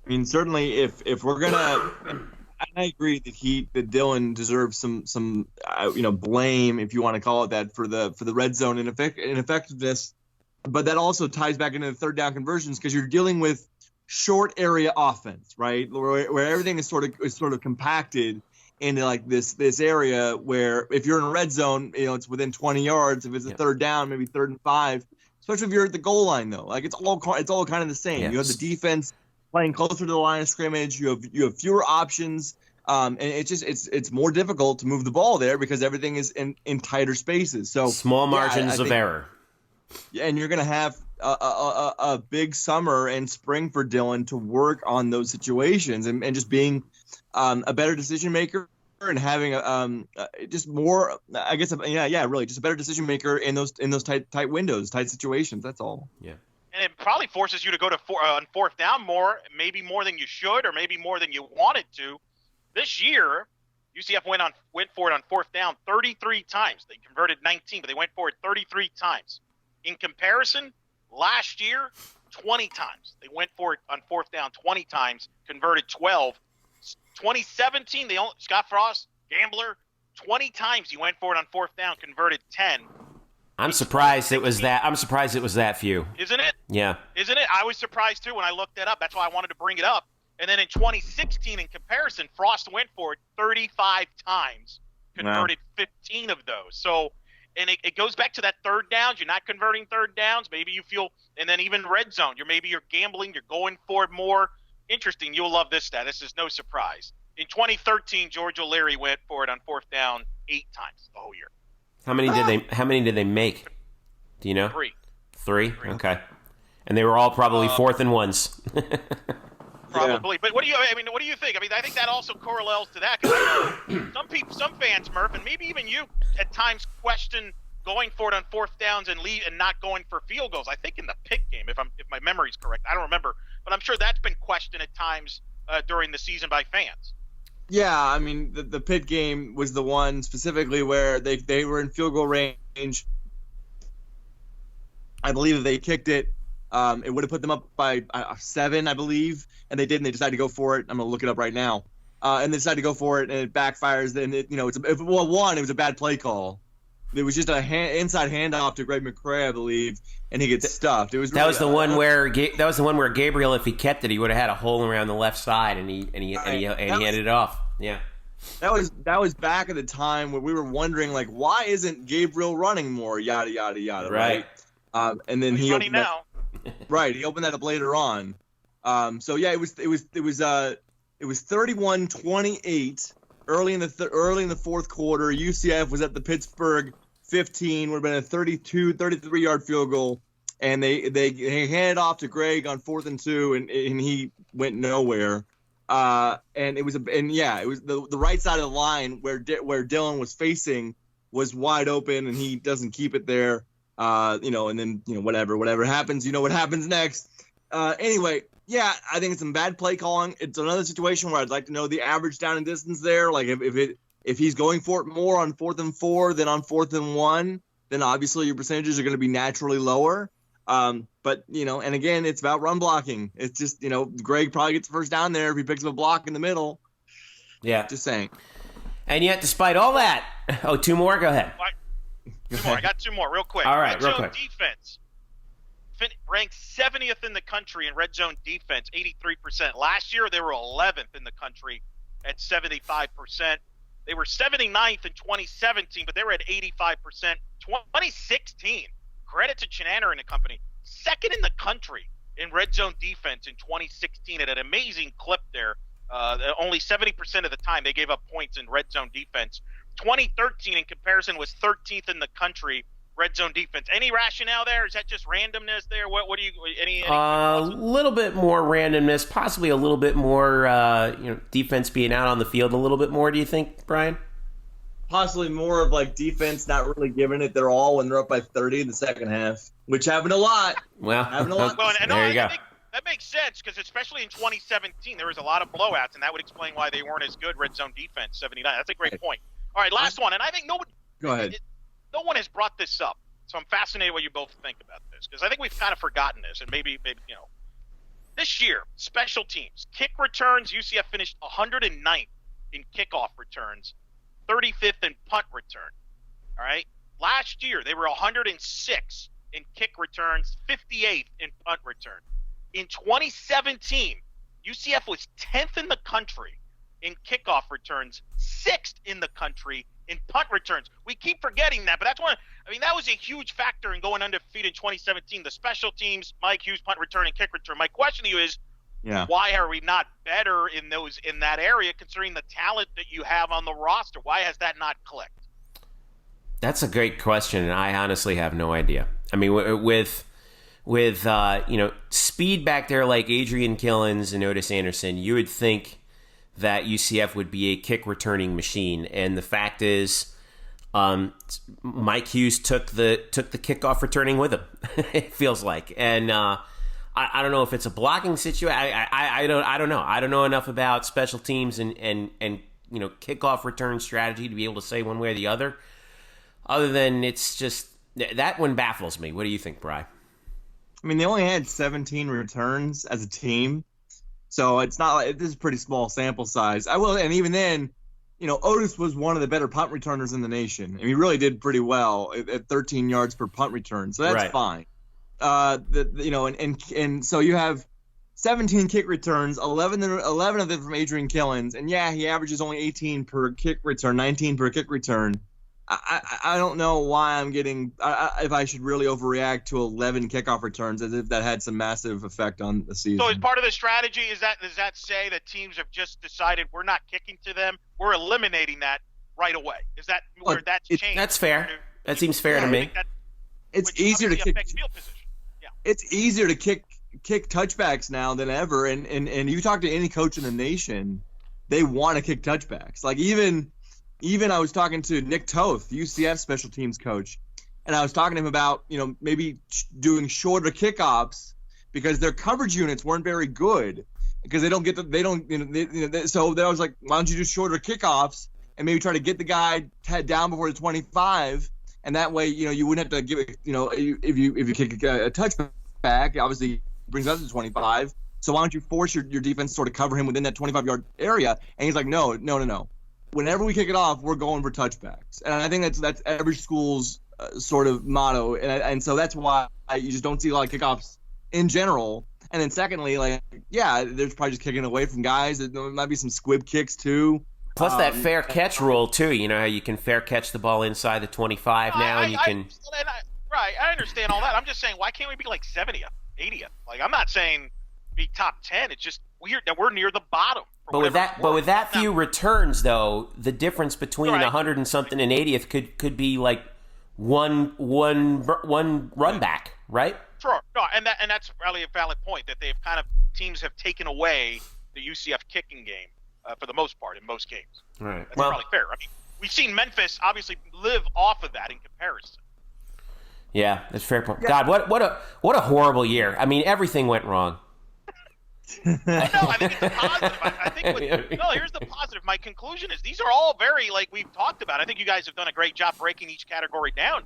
I mean, certainly if we're gonna, I agree that Dylan deserves some blame, if you want to call it that, for the red zone ineffectiveness. But that also ties back into the third down conversions, because you're dealing with short area offense, right? Where everything is sort of compacted into like this area where if you're in a red zone, it's within 20 yards. If it's a third down, maybe 3rd and 5. Especially if you're at the goal line, though, like it's all kind of the same. Yes. You have the defense playing closer to the line of scrimmage. You have fewer options, and it's more difficult to move the ball there because everything is in tighter spaces. So small margins of error. Yeah, and you're going to have a big summer and spring for Dylan to work on those situations and just being a better decision maker. And having just more, I guess, really, just a better decision maker in those tight windows, tight situations. That's all. Yeah. And it probably forces you to go to on 4th down more, maybe more than you should, or maybe more than you wanted to. This year, UCF went for it on 4th down 33 times. They converted 19, but they went for it 33 times. In comparison, last year, 20 times. They went for it on 4th down 20 times, converted 12. 2017, Scott Frost, Gambler, 20 times he went for it on 4th down, converted 10. I'm surprised it was that few. Isn't it? Yeah. Isn't it? I was surprised too when I looked that up. That's why I wanted to bring it up. And then in 2016, in comparison, Frost went for it 35 times, converted 15 of those. So, and it goes back to that third downs. You're not converting third downs. Maybe you feel, and then even red zone. You're gambling. You're going for it more. Interesting. You'll love this stat. This is no surprise. In 2013, George O'Leary went for it on 4th down 8 times the whole year. How many did they make? Do you know? 3. Okay. And they were all probably 4th and 1s. Probably. Yeah. But what do you think? I mean, I think that also correlates to that. Cause some fans, Murph, and maybe even you at times question going for it on 4th downs and not going for field goals. I think in the Pitt game, if my memory's correct, I don't remember, but I'm sure that's been questioned at times during the season by fans. Yeah, I mean the Pitt game was the one specifically where they were in field goal range. I believe if they kicked it, it would have put them up by 7, I believe, and they did, and they decided to go for it. I'm gonna look it up right now, and they decided to go for it, and it backfires. Then it was a bad play call. It was just inside handoff to Greg McCray, I believe, and he gets stuffed. It was that was the one where Gabriel, if he kept it, he would have had a hole around the left side, and he handed it off. Yeah, that was back at the time where we were wondering, like, why isn't Gabriel running more? Yada yada yada. Right. And then he running now. Right, he opened that up later on. So yeah, it was 31-28. Early in the 4th quarter, UCF was at the Pittsburgh 15, would have been a 33-yard field goal, and they handed off to Greg on 4th and 2, and he went nowhere. And it was the right side of the line where Dylan was facing was wide open, and he doesn't keep it there. And then whatever happens, what happens next. Anyway. Yeah, I think it's some bad play calling. It's another situation where I'd like to know the average down and distance there. Like if he's going for it more on 4th and 4 than on 4th and 1, then obviously your percentages are going to be naturally lower. But and again, it's about run blocking. It's just Greg probably gets the first down there if he picks up a block in the middle. Yeah, just saying. And yet, despite all that, 2 more. Go ahead. 2 more. I got 2 more, real quick. All right, real quick. Defense. Ranked 70th in the country in red zone defense, 83%. Last year, they were 11th in the country at 75%. They were 79th in 2017, but they were at 85%. 2016, credit to Chinander and the company, 2nd in the country in red zone defense in 2016 at an amazing clip there. Only 70% of the time they gave up points in red zone defense. 2013 in comparison was 13th in the country red zone defense. Any rationale there? Is that just randomness there? What do you any a little bit more randomness, possibly a little bit more defense being out on the field a little bit more, do you think, Brian? Possibly more of like defense not really giving it their all when they're up by 30 in the second half, which happened a lot. Well, there you go. That makes sense because especially in 2017 there was a lot of blowouts, and that would explain why they weren't as good red zone defense. 79. That's a great point. All right, last one, and I think Go ahead. No one has brought this up, so I'm fascinated what you both think about this because I think we've kind of forgotten this, and maybe this year special teams kick returns. UCF finished 109th in kickoff returns, 35th in punt return. All right, last year they were 106 in kick returns, 58th in punt return. In 2017, UCF was 10th in the country in kickoff returns, 6th in the country in punt returns. We keep forgetting that, but that's one. I mean, that was a huge factor in going undefeated in 2017. The special teams, Mike Hughes, punt return and kick return. My question to you is, why are we not better in that area, considering the talent that you have on the roster? Why has that not clicked? That's a great question, and I honestly have no idea. I mean, with speed back there like Adrian Killens and Otis Anderson, you would think that UCF would be a kick returning machine, and the fact is, Mike Hughes took the kickoff returning with him. It feels like, and I don't know if it's a blocking situation. I don't know. I don't know enough about special teams and kickoff return strategy to be able to say one way or the other. Other than it's just that one baffles me. What do you think, Bri? I mean, they only had 17 returns as a team, so it's not like this is a pretty small sample size. And even then, Otis was one of the better punt returners in the nation, and he really did pretty well at 13 yards per punt return. So that's fine. And so you have 17 kick returns, 11 of them from Adrian Killens, and he averages only 18 per kick return, 19 per kick return. I don't know why I'm getting if I should really overreact to 11 kickoff returns as if that had some massive effect on the season. So as part of the strategy, does that say that teams have just decided we're not kicking to them? We're eliminating that right away. Is that where that's changed? That's fair. That seems fair to me. It's easier to kick field position. Yeah. It's easier to kick touchbacks now than ever, and you talk to any coach in the nation, they want to kick touchbacks. Like even I was talking to Nick Toth, UCF special teams coach, and I was talking to him about, maybe doing shorter kickoffs because their coverage units weren't very good because so I was like, why don't you do shorter kickoffs and maybe try to get the guy down before the 25, and that way, you wouldn't have to give it, if you kick a touchback, obviously it brings us to 25. So why don't you force your defense to sort of cover him within that 25-yard area? And he's like, no. Whenever we kick it off, we're going for touchbacks, and I think that's every school's sort of motto, and so that's why you just don't see a lot of kickoffs in general. And then secondly, there's probably just kicking away from guys. There might be some squib kicks too. Plus that fair catch rule too. You know how you can fair catch the ball inside the 25 now, and you can. I understand all that. I'm just saying, why can't we be like 70th, 80th? Like, I'm not saying be top 10. It's just weird that we're near the bottom. But with that few returns, though, the difference between 100 and something and 80th could be like one run back, right? Sure. No, and that's really a valid point that teams have taken away the UCF kicking game for the most part in most games. Right. That's probably fair. I mean, we've seen Memphis obviously live off of that in comparison. Yeah, that's a fair point. Yeah. God, what a horrible year. I mean, everything went wrong. No, I think it's a positive. Here's the positive. My conclusion is these are all very, like we've talked about. I think you guys have done a great job breaking each category down.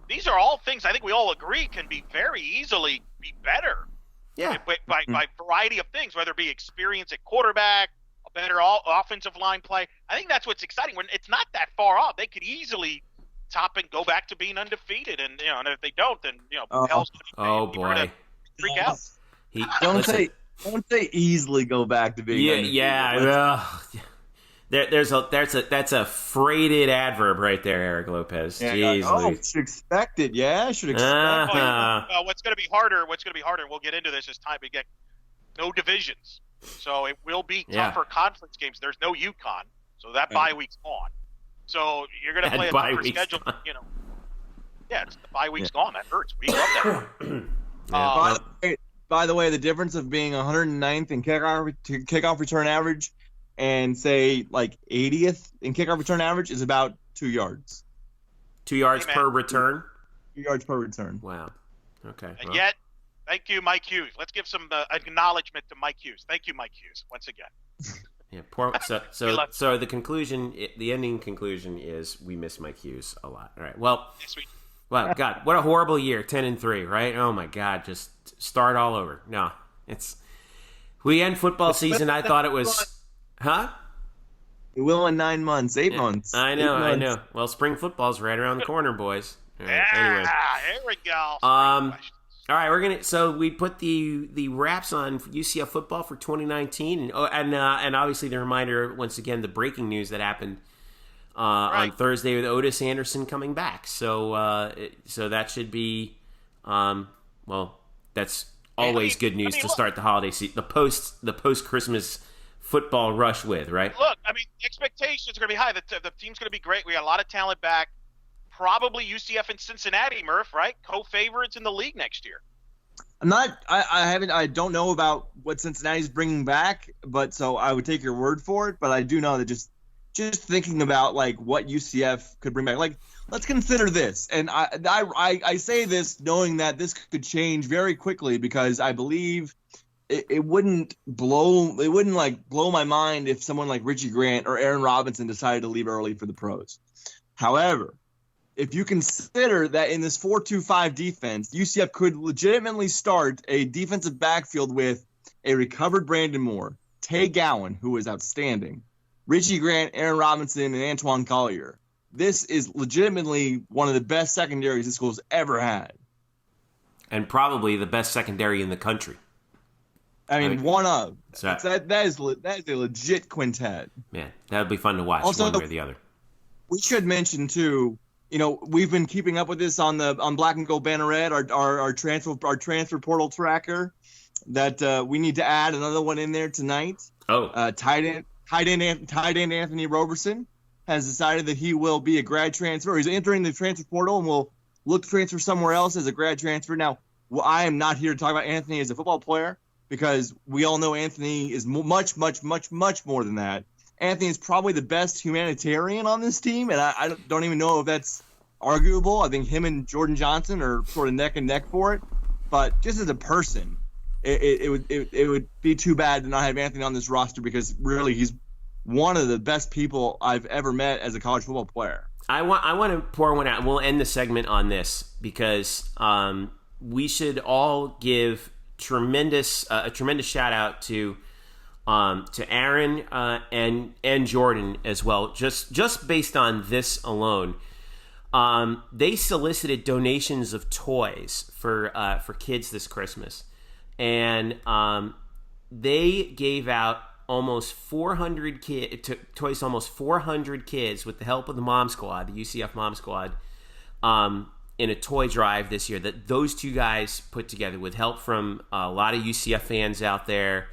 These are all things I think we all agree can be very easily be better. Yeah. By variety of things, whether it be experience at quarterback, a better offensive line play. I think that's what's exciting. When it's not that far off, they could easily top and go back to being undefeated. And and if they don't, then hell's boy, freak out. Don't say easily go back to being undefeated. Yeah. That's a freighted adverb right there, Eric Lopez. Jeez, should expect it. Yeah, should expect it. What's going to be harder, and we'll get into this as time we get no divisions. So it will be tougher conference games. There's no UConn, so that bye week's on. So you're going to play a tougher schedule. You know, yeah, it's the bye week's gone. That hurts. We love that. By the way, the difference of being 109th in kickoff return average and say like 80th in kickoff return average is about 2 yards. 2 yards per return? 2 yards per return. Wow. Okay. And yet, thank you, Mike Hughes. Let's give some acknowledgement to Mike Hughes. Thank you, Mike Hughes, once again. Yeah. So the conclusion, the ending conclusion is we miss Mike Hughes a lot. All right. Well. Yes, we do. Well, God, what a horrible year, 10-3, right? Oh my God, just start all over. No, we end football season. I thought it was, huh? It will in 9 months, 8 months. I know. Well, spring football's right around the corner, boys. All right, anyway. There we go. All right, so we put the wraps on UCF football for 2019, and obviously the reminder once again the breaking news that happened. On Thursday with Otis Anderson coming back. So that should be, that's always good news to start the holiday season, the post Christmas football rush with, right? Look, I mean, expectations are going to be high. The team's going to be great. We got a lot of talent back. Probably UCF and Cincinnati, Murph, right? Co-favorites in the league next year. I don't know about what Cincinnati's bringing back, but so I would take your word for it. But I do know that just thinking about like what UCF could bring back, like let's consider this, and I say this knowing that this could change very quickly because I believe it wouldn't blow my mind if someone like Richie Grant or Aaron Robinson decided to leave early for the pros. However, if you consider that in this 4-2-5 defense, UCF could legitimately start a defensive backfield with a recovered Brandon Moore, Tay Gowan, who is outstanding, Richie Grant, Aaron Robinson, and Antoine Collier. This is legitimately one of the best secondaries the school's ever had. And probably the best secondary in the country. I mean one of. So, that is a legit quintet. Man, that would be fun to watch one way or the other. We should mention, too, we've been keeping up with this on Black and Gold Banneret, our transfer portal tracker, that we need to add another one in there tonight. Tight end Anthony Roberson has decided that he will be a grad transfer. He's entering the transfer portal and will look to transfer somewhere else as a grad transfer. Now, I am not here to talk about Anthony as a football player because we all know Anthony is much, much, much, much more than that. Anthony is probably the best humanitarian on this team, and I don't even know if that's arguable. I think him and Jordan Johnson are sort of neck and neck for it. But just as a person, it would be too bad to not have Anthony on this roster because really he's one of the best people I've ever met as a college football player. I want to pour one out, and we'll end the segment on this because we should all give a tremendous shout out to Aaron and Jordan as well. Just based on this alone, they solicited donations of toys for kids this Christmas. And they gave out almost 400 toys to almost 400 kids with the help of the Mom Squad, the UCF Mom Squad, in a toy drive this year that those two guys put together with help from a lot of UCF fans out there,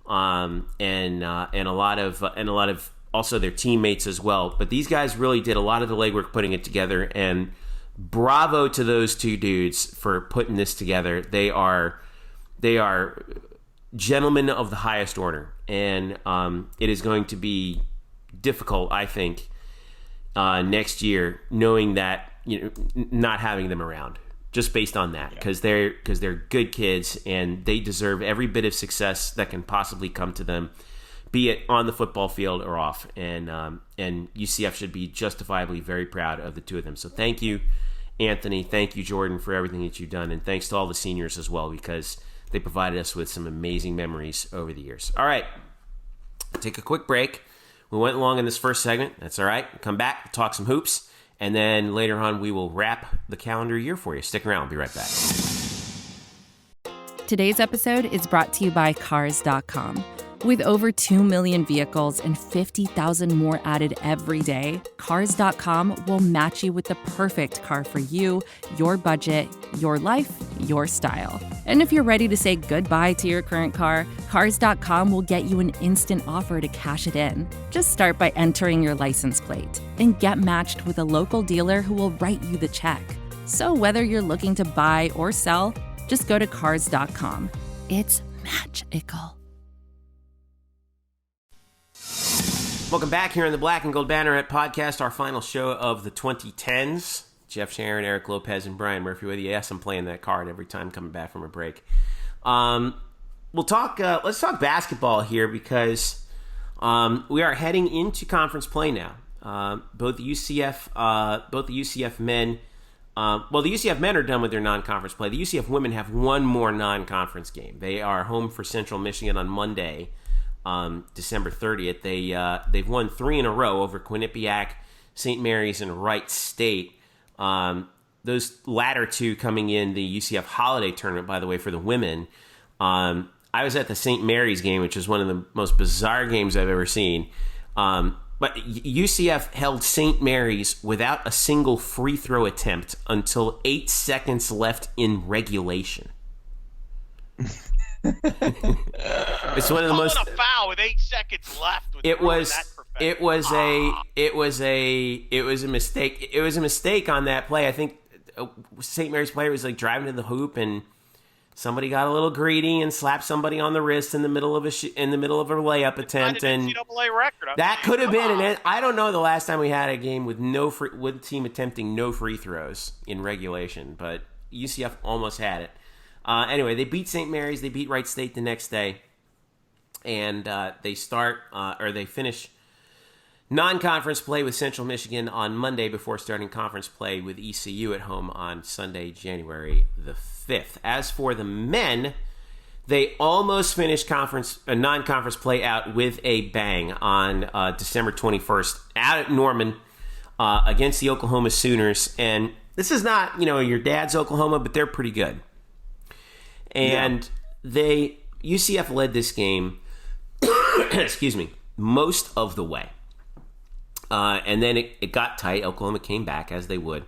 and a lot of also their teammates as well. But these guys really did a lot of the legwork putting it together, and bravo to those two dudes for putting this together. They are gentlemen of the highest order, and it is going to be difficult, I think, next year, knowing that not having them around, just based on that, because they're good kids and they deserve every bit of success that can possibly come to them, be it on the football field or off. And UCF should be justifiably very proud of the two of them. So thank you, Anthony. Thank you, Jordan, for everything that you've done, and thanks to all the seniors as well, because they provided us with some amazing memories over the years. All right, take a quick break. We went long in this first segment. That's all right. Come back, talk some hoops, and then later on we will wrap the calendar year for you. Stick around. We'll be right back. Today's episode is brought to you by Cars.com. With over 2 million vehicles and 50,000 more added every day, Cars.com will match you with the perfect car for you, your budget, your life, your style. And if you're ready to say goodbye to your current car, Cars.com will get you an instant offer to cash it in. Just start by entering your license plate and get matched with a local dealer who will write you the check. So whether you're looking to buy or sell, just go to Cars.com. It's magical. Welcome back here on the Black and Gold Banneret Podcast, our final show of the 2010s. Jeff Sharon, Eric Lopez, and Brian Murphy with you. Yes, I'm playing that card every time coming back from a break. We'll talk. Let's talk basketball here because we are heading into conference play now. Both the UCF men. The UCF men are done with their non-conference play. The UCF women have one more non-conference game. They are home for Central Michigan on Monday. December 30th. They've won 3 in a row over Quinnipiac, St. Mary's, and Wright State. Those latter two coming in the UCF Holiday Tournament, by the way, for the women. I was at the St. Mary's game, which is one of the most bizarre games I've ever seen. But UCF held St. Mary's without a single free throw attempt until 8 seconds left in regulation. It's one of the most. A foul with 8 seconds left. It was a mistake. It was a mistake on that play. I think St. Mary's player was like driving to the hoop, and somebody got a little greedy and slapped somebody on the wrist in the middle of a layup attempt, and that could have been. And I don't know the last time we had a game with with a team attempting no free throws in regulation, but UCF almost had it. Anyway, they beat St. Mary's. They beat Wright State the next day. And they finish non-conference play with Central Michigan on Monday before starting conference play with ECU at home on Sunday, January the 5th. As for the men, they almost finished non-conference play out with a bang on December 21st out at Norman against the Oklahoma Sooners. And this is not, your dad's Oklahoma, but they're pretty good. And UCF led this game, excuse me, most of the way. And then it got tight. Oklahoma came back, as they would.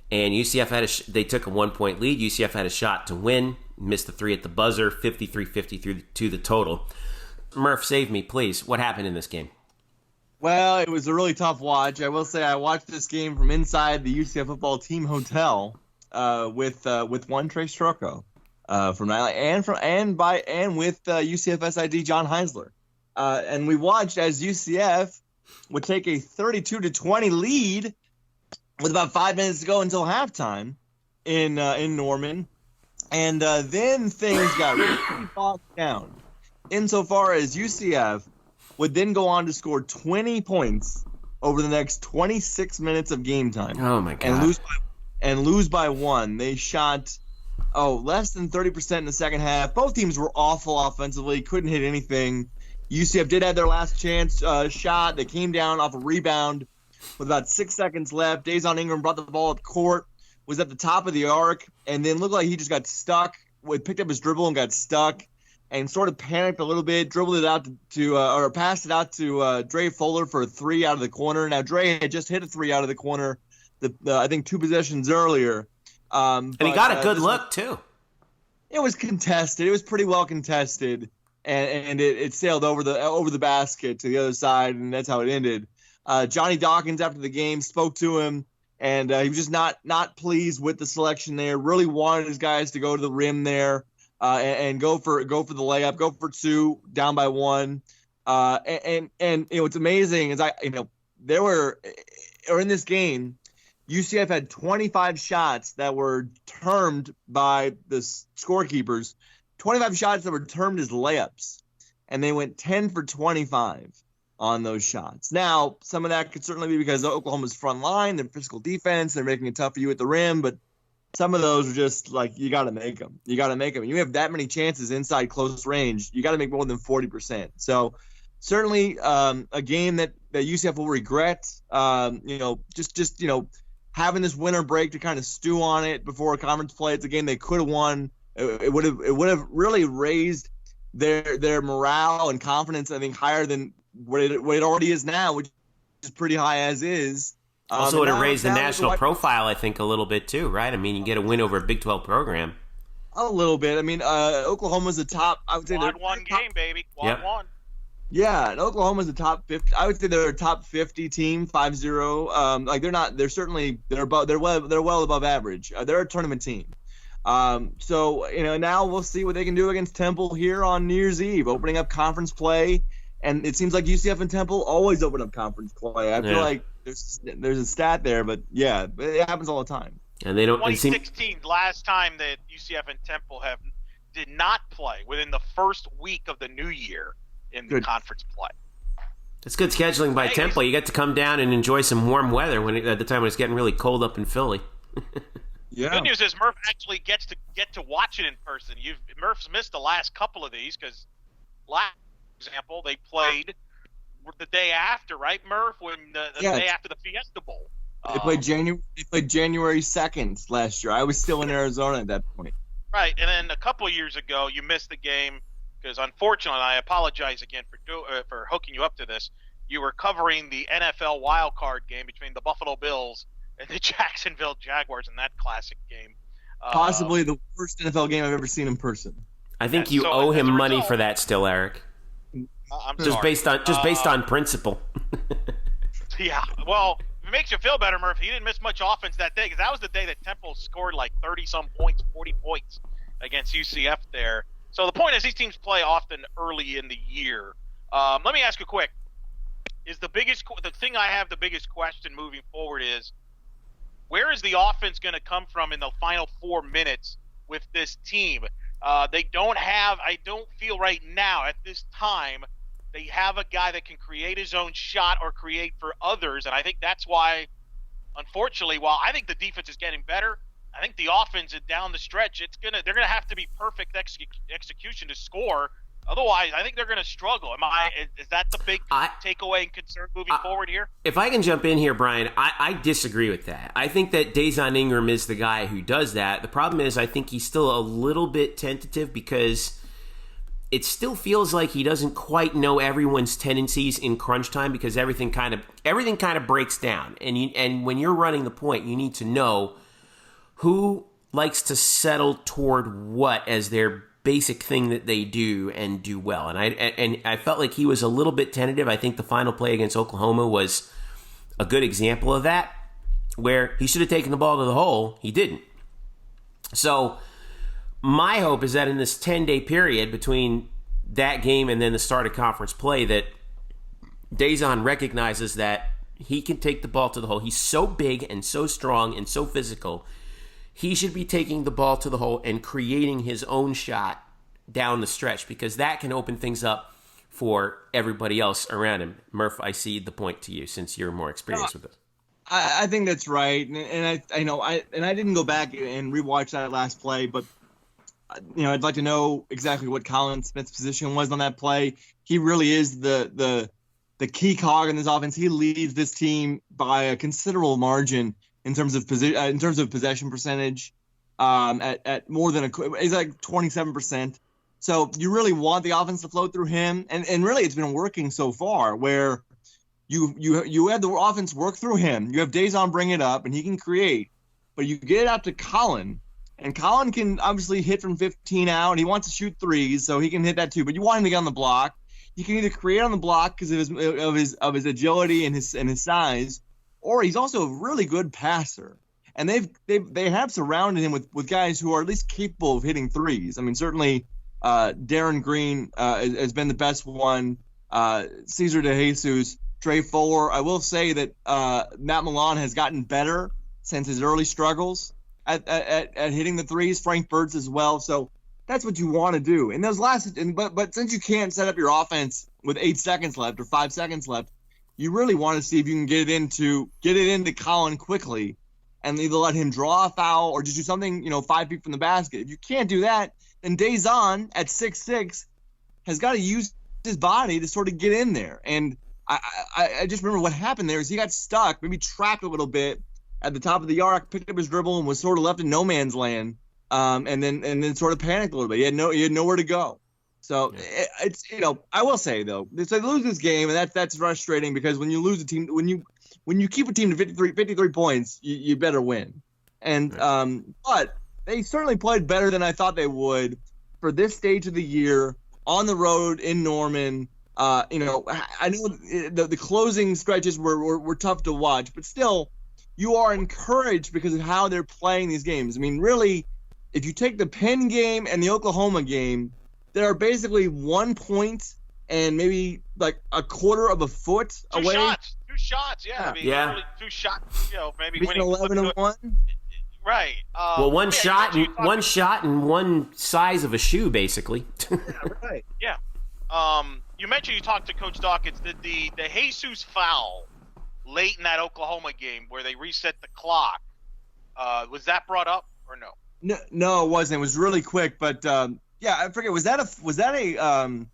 And UCF they took a 1-point lead. UCF had a shot to win, missed the 3 at the buzzer, 53-50 to the total. Murph, save me, please. What happened in this game? Well, it was a really tough watch. I will say I watched this game from inside the UCF football team hotel with one Trey Strocco. From Nightlight and with UCF SID John Heisler, and we watched as UCF would take a 32-20 lead with about 5 minutes to go until halftime in Norman, and then things got really bogged down. Insofar as UCF would then go on to score 20 points over the next 26 minutes of game time. Oh my God! And lose by 1. They shot. Less than 30% in the second half. Both teams were awful offensively, couldn't hit anything. UCF did have their last chance shot. They came down off a rebound with about 6 seconds left. Dazon Ingram brought the ball up court, was at the top of the arc, and then looked like he just got stuck. He picked up his dribble and got stuck and sort of panicked a little bit, dribbled it out or passed it out to Dre Fuller for a 3 out of the corner. Now, Dre had just hit a 3 out of the corner, I think 2 possessions earlier. And he got a good look, too. It was contested. It was pretty well contested, and it sailed over the basket to the other side, and that's how it ended. Johnny Dawkins, after the game, spoke to him, and he was just not pleased with the selection there. Really wanted his guys to go to the rim there and go for the layup, go for 2, down by 1. And what's amazing is in this game, UCF had 25 shots that were termed by the scorekeepers, 25 shots that were termed as layups, and they went 10 for 25 on those shots. Now, some of that could certainly be because of Oklahoma's front line, their physical defense, they're making it tough for you at the rim, but some of those are just like, you got to make them. You got to make them. You have that many chances inside close range, you got to make more than 40%. So certainly a game that UCF will regret, having this winter break to kind of stew on it before a conference play. It's a game they could have won. It would have really raised their morale and confidence, I think, higher than what it already is now, which is pretty high as is. Also would have raised the national profile, I think, a little bit too, right? I mean, you get a win over a Big 12 program. A little bit. I mean, Oklahoma's the top. I would say quad one game, baby. Quad one. Yeah, and Oklahoma's the top 50. I would say they're a top 50 team, 5-0. Like they're not. They're certainly they're well above average. They're a tournament team. So now we'll see what they can do against Temple here on New Year's Eve, opening up conference play. And it seems like UCF and Temple always open up conference play. I feel like there's a stat there, but yeah, it happens all the time. And they don't. 2016, last time that UCF and Temple did not play within the first week of the new year in the conference play. It's good scheduling by Temple. You get to come down and enjoy some warm weather at the time when it's getting really cold up in Philly. Yeah. The good news is Murph actually gets to watch it in person. Murph's missed the last couple of these because last example they played the day after, right, Murph? When the day after the Fiesta Bowl. They played January 2nd last year. I was still in Arizona at that point. Right, and then a couple of years ago, you missed the game because, unfortunately, I apologize again for hooking you up to this. You were covering the NFL wild card game between the Buffalo Bills and the Jacksonville Jaguars in that classic game. Possibly the worst NFL game I've ever seen in person. I think you owe him money for that still, Eric. I'm just sorry. based on principle. Yeah, well, if it makes you feel better, Murph, he didn't miss much offense that day because that was the day that Temple scored like 30-some points, 40 points against UCF there. So the point is these teams play often early in the year. Let me ask you quick. The thing I have the biggest question moving forward is where is the offense going to come from in the final 4 minutes with this team? I don't feel right now at this time they have a guy that can create his own shot or create for others, and I think that's why, unfortunately, while I think the defense is getting better, I think the offense is down the stretch. They're gonna have to be perfect execution to score. Otherwise, I think they're gonna struggle. Is that the big takeaway and concern moving forward here? If I can jump in here, Brian, I disagree with that. I think that Dazon Ingram is the guy who does that. The problem is I think he's still a little bit tentative because it still feels like he doesn't quite know everyone's tendencies in crunch time because everything kind of breaks down. And when you're running the point, you need to know who likes to settle toward what as their basic thing that they do and do well. And I felt like he was a little bit tentative. I think the final play against Oklahoma was a good example of that, where he should have taken the ball to the hole. He didn't. So my hope is that in this 10-day period between that game and then the start of conference play that Dazon recognizes that he can take the ball to the hole. He's so big and so strong and so physical. He should be taking the ball to the hole and creating his own shot down the stretch because that can open things up for everybody else around him. Murph, I cede the point to you since you're more experienced with it. I think that's right, and I didn't go back and rewatch that last play, but I'd like to know exactly what Colin Smith's position was on that play. He really is the key cog in this offense. He leads this team by a considerable margin in terms of possession percentage. At more than he's like 27%. So you really want the offense to flow through him, and really it's been working so far where you have the offense work through him. You have Dazon bring it up, and he can create, but you get it out to Colin. And Colin can obviously hit from 15 out, and he wants to shoot threes, so he can hit that too. But you want him to get on the block. He can either create on the block because of his agility and his size, or he's also a really good passer. And they have surrounded him with guys who are at least capable of hitting threes. I mean, certainly Darren Green has been the best one. Cesar DeJesus, Trey Fuller. I will say that Matt Milan has gotten better since his early struggles at hitting the threes. Frank Burt's as well. So that's what you want to do. And those but since you can't set up your offense with 8 seconds left or 5 seconds left, you really want to see if you can get it into Colin quickly and either let him draw a foul or just do something, 5 feet from the basket. If you can't do that, then Dazon at 6'6" has got to use his body to sort of get in there. And I just remember what happened there is he got stuck, maybe trapped a little bit at the top of the arc, picked up his dribble and was sort of left in no man's land, and then sort of panicked a little bit. He had nowhere to go. So it's I will say though, they lose this game, and that's frustrating because when you lose a team, when you keep a team to 53 points, you better win. And but they certainly played better than I thought they would for this stage of the year on the road in Norman. I know the closing stretches were tough to watch, but still, you are encouraged because of how they're playing these games. I mean, really, if you take the Penn game and the Oklahoma game, there are basically 1 point and maybe like a quarter of a foot away. Two shots, yeah. I mean, really 2 shots, maybe winning 11-1. Right. One shot and one size of a shoe, basically. Yeah, right. Yeah. You mentioned you talked to Coach Dawkins. The Jesus foul late in that Oklahoma game where they reset the clock. Was that brought up or no? No, it wasn't. It was really quick, but I forget. Was that a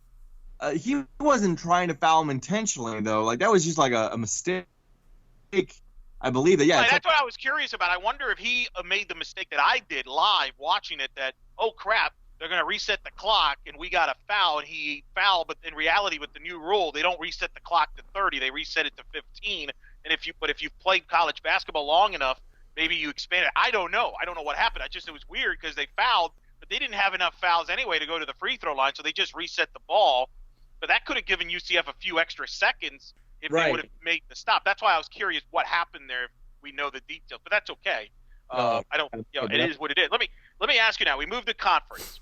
he wasn't trying to foul him intentionally though. Like that was just like a mistake. I believe that. Yeah, that's what I was curious about. I wonder if he made the mistake that I did live watching it. That crap, they're going to reset the clock and we got a foul and he fouled. But in reality, with the new rule, they don't reset the clock to 30. They reset it to 15. And if you've played college basketball long enough, maybe you expand it. I don't know. I don't know what happened. It was weird because they fouled, but they didn't have enough fouls anyway to go to the free throw line, so they just reset the ball. But that could have given UCF a few extra seconds if they would have made the stop. That's why I was curious what happened there if we know the details. But that's okay. I don't. It is what it is. Let me ask you now. We moved to conference.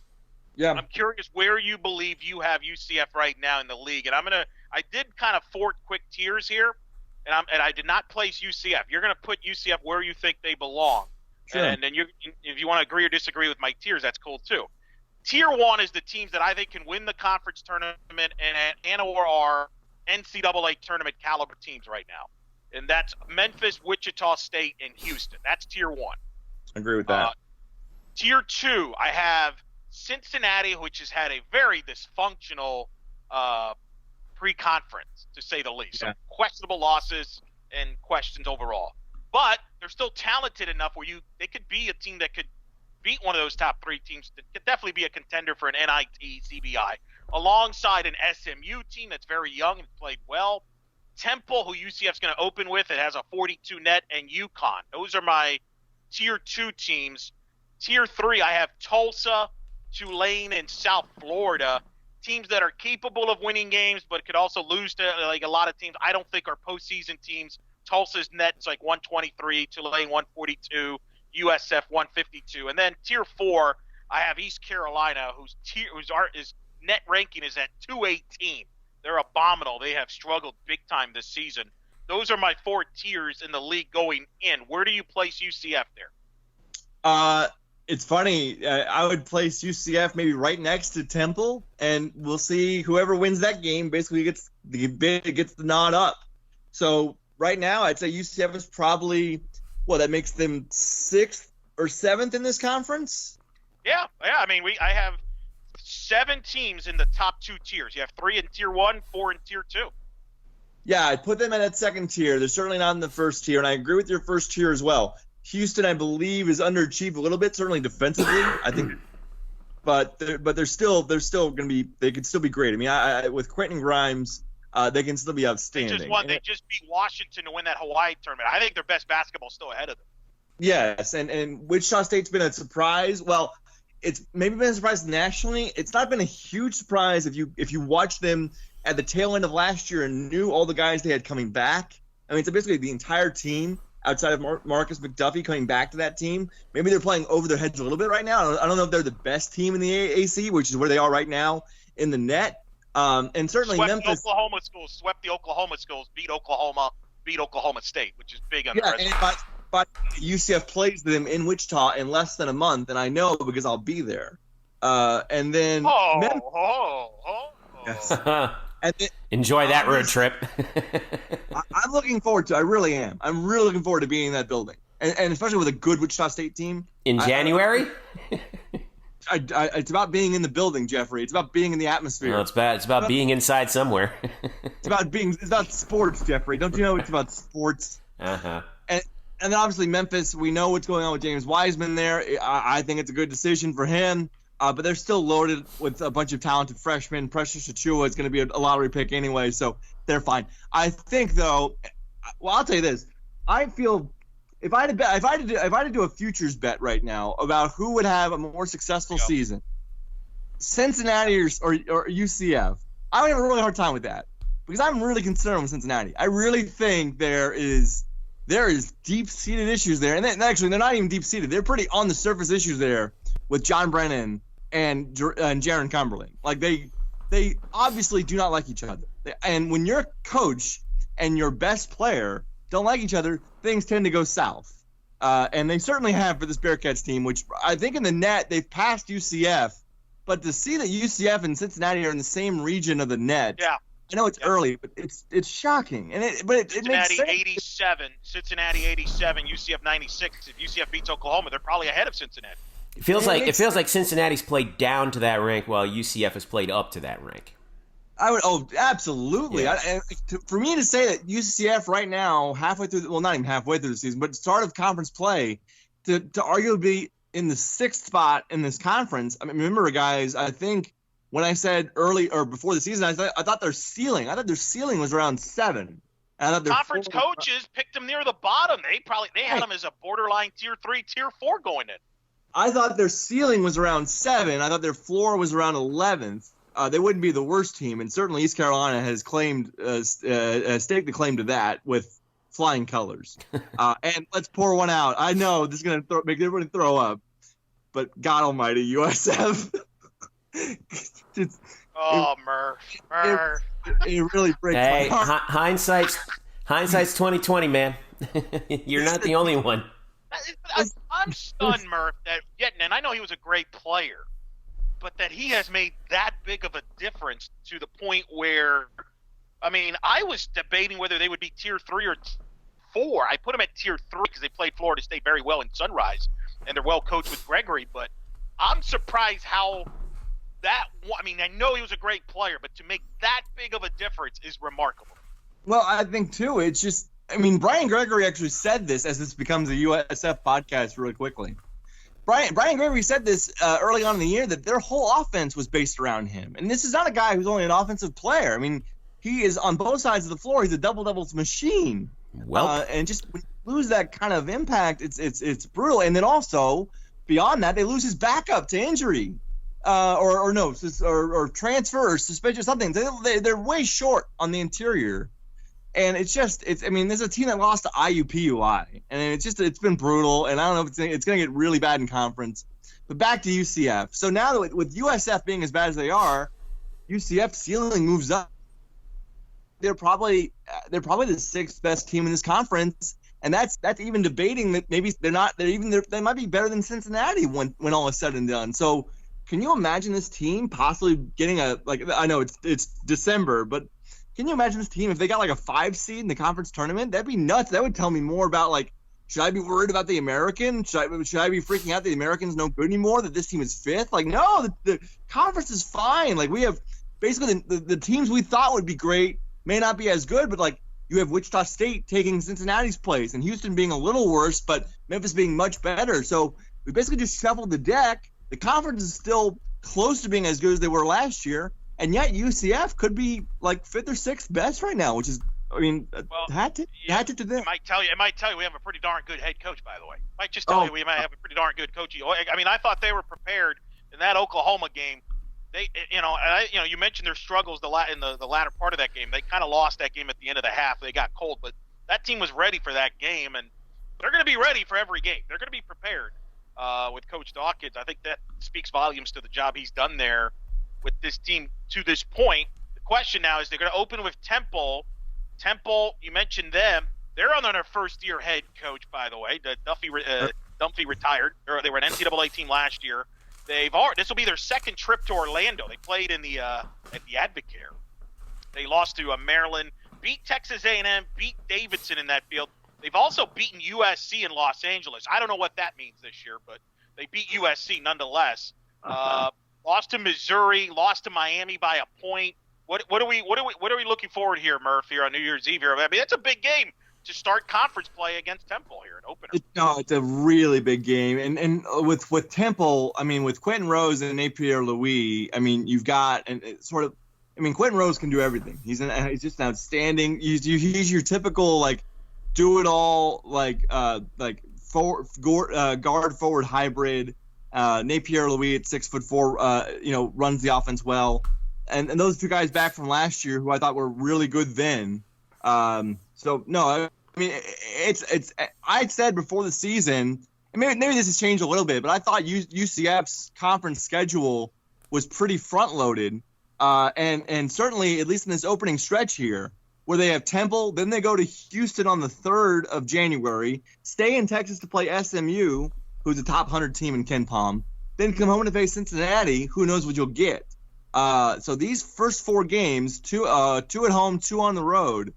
Yeah. I'm curious where you believe you have UCF right now in the league, and I did kind of 4 quick tiers here. And I did not place UCF. You're going to put UCF where you think they belong. Sure. And then if you want to agree or disagree with my tiers, that's cool too. Tier 1 is the teams that I think can win the conference tournament and/or are NCAA tournament caliber teams right now. And that's Memphis, Wichita State, and Houston. That's Tier 1. I agree with that. Tier 2, I have Cincinnati, which has had a very dysfunctional pre-conference, to say the least. Some questionable losses and questions overall. But they're still talented enough where they could be a team that could beat one of those top 3 teams. That could definitely be a contender for an NIT, CBI, alongside an SMU team that's very young and played well. Temple, who UCF's going to open with, it has a 42 net, and UConn. Those are my Tier 2 teams. Tier 3, I have Tulsa, Tulane, and South Florida. Teams that are capable of winning games, but could also lose to like a lot of teams I don't think are postseason teams. Tulsa's net's like 123, Tulane 142, USF 152, and then Tier 4, I have East Carolina, whose net ranking is at 218. They're abominable. They have struggled big time this season. Those are my 4 tiers in the league going in. Where do you place UCF there? It's funny. I would place UCF maybe right next to Temple, and we'll see whoever wins that game basically gets the nod up. So right now, I'd say UCF is probably that makes them 6th or 7th in this conference. Yeah. I mean, I have 7 teams in the top 2 tiers. You have 3 in Tier 1, 4 in Tier 2. Yeah, I'd put them in that second tier. They're certainly not in the first tier, and I agree with your first tier as well. Houston, I believe, is underachieved a little bit, certainly defensively. I think, but they're still going to be. They could still be great. I mean, with Quentin Grimes, they can still be outstanding. They just beat Washington to win that Hawaii tournament. I think their best basketball is still ahead of them. Yes, and Wichita State's been a surprise. Well, it's maybe been a surprise nationally. It's not been a huge surprise if you watch them at the tail end of last year and knew all the guys they had coming back. I mean, it's basically the entire team outside of Marcus McDuffie coming back to that team. Maybe they're playing over their heads a little bit right now. I don't know if they're the best team in the AAC, which is where they are right now in the net. And certainly Memphis. Swept the Oklahoma schools, beat Oklahoma State, which is big on the resume. But UCF plays them in Wichita in less than a month, and I know because I'll be there. And then Yes. And then, enjoy that road trip. I'm looking forward to. I really am. I'm really looking forward to being in that building, and especially with a good Wichita State team in January. It's about being in the building, Jeffrey. It's about being in the atmosphere. No, it's about being inside somewhere. It's about sports, Jeffrey. Don't you know it's about sports? Uh-huh. And then obviously Memphis, we know what's going on with James Wiseman there. I think it's a good decision for him. but they're still loaded with a bunch of talented freshmen. Precious Achiuwa is going to be a lottery pick anyway, so they're fine. I think, though, well, I'll tell you this. I feel if I had to do a futures bet right now about who would have a more successful season, Cincinnati or UCF, I would have a really hard time with that because I'm really concerned with Cincinnati. I really think there is deep-seated issues there, and actually they're not even deep-seated. They're pretty on the surface issues there with John Brennan and Jaron Cumberland. Like they obviously do not like each other, and when your coach and your best player don't like each other, things tend to go south. And they certainly have for this Bearcats team, which I think in the net they've passed UCF. But to see that UCF and Cincinnati are in the same region of the net, I know it's early, but it's shocking. And it makes sense. 87, Cincinnati 87, UCF 96. If UCF beats Oklahoma, they're probably ahead of Cincinnati. It feels like Cincinnati's played down to that rank while UCF has played up to that rank. Absolutely. Yeah. For me to say that UCF right now, halfway through, well, not even halfway through the season, but start of conference play, to arguably be in the 6th spot in this conference. I mean, remember, guys, I think when I said early or before the season, I thought their ceiling was around 7. Conference coaches picked them near the bottom. They had them as a borderline tier 3, tier 4 going in. I thought their ceiling was around 7. I thought their floor was around 11th. They wouldn't be the worst team, and certainly East Carolina has claimed staked the claim to that with flying colors. And let's pour one out. I know this is going to make everybody throw up, but God Almighty, USF. Murph. It really breaks my heart. Hindsight's 2020, man. You're not the only one. I'm stunned, Murph. And I know he was a great player. But that he has made that big of a difference to the point where, I mean, I was debating whether they would be tier 3 or 4. I put them at tier 3 because they played Florida State very well in Sunrise, and they're well coached with Gregory. But I'm surprised how I mean, I know he was a great player, but to make that big of a difference is remarkable. Well, I think, too, it's just, I mean, Brian Gregory actually said this as this becomes a USF podcast really quickly. Brian Gregory said this early on in the year that their whole offense was based around him. And this is not a guy who's only an offensive player. I mean, he is on both sides of the floor. He's a double-doubles machine. Well, and just when you lose that kind of impact, it's brutal. And then also, beyond that, they lose his backup to injury or transfer or suspension or something. They're way short on the interior. And it's I mean, there's a team that lost to IUPUI, and it's been brutal, and I don't know if it's going to get really bad in conference. But back to UCF. So now that with USF being as bad as they are, UCF's ceiling moves up. They're probably the 6th best team in this conference, and that's even debating that maybe they might be better than Cincinnati when all is said and done. So can you imagine this team possibly getting I know it's December, but can you imagine this team if they got like a 5 seed in the conference tournament? That'd be nuts. That would tell me more about should I be worried about the American? Should I be freaking out that the American's no good anymore? That this team is 5th? Like, no, the conference is fine. Like, we have basically the teams we thought would be great may not be as good, but you have Wichita State taking Cincinnati's place and Houston being a little worse, but Memphis being much better. So we basically just shuffled the deck. The conference is still close to being as good as they were last year. And yet UCF could be 5th or 6th best right now, which is, I mean, had to them. It might tell you we have a pretty darn good head coach, by the way. Might just tell you we might have a pretty darn good coach. I mean, I thought they were prepared in that Oklahoma game. They, you mentioned their struggles in the latter part of that game. They kind of lost that game at the end of the half. They got cold, but that team was ready for that game, and they're going to be ready for every game. They're going to be prepared with Coach Dawkins. I think that speaks volumes to the job he's done there with this team to this point. The question now is they're going to open with Temple. Temple, you mentioned them. They're on their first-year head coach, by the way. Dunphy retired. They were an NCAA team last year. This will be their 2nd trip to Orlando. They played at the Advocare. They lost to Maryland, beat Texas A&M, beat Davidson in that field. They've also beaten USC in Los Angeles. I don't know what that means this year, but they beat USC nonetheless. Lost to Missouri, lost to Miami by a point. What are we looking forward here, Murph, here on New Year's Eve here? I mean, it's a big game to start conference play against Temple here in opener. It's a really big game, and with Temple, I mean, with Quentin Rose and Napier Louis, I mean, you've got Quentin Rose can do everything. He's just outstanding. He's your typical like do it all guard forward hybrid. Napier Louis at 6'4", runs the offense well, and those two guys back from last year who I thought were really good then. So no, I mean it's I said before the season, and maybe this has changed a little bit, but I thought UCF's conference schedule was pretty front loaded, and certainly at least in this opening stretch here, where they have Temple, then they go to Houston on the 3rd of January, stay in Texas to play SMU, who's a top 100 team in Ken Palm, then come home to face Cincinnati, who knows what you'll get. So these first 4 games, two at home, 2 on the road,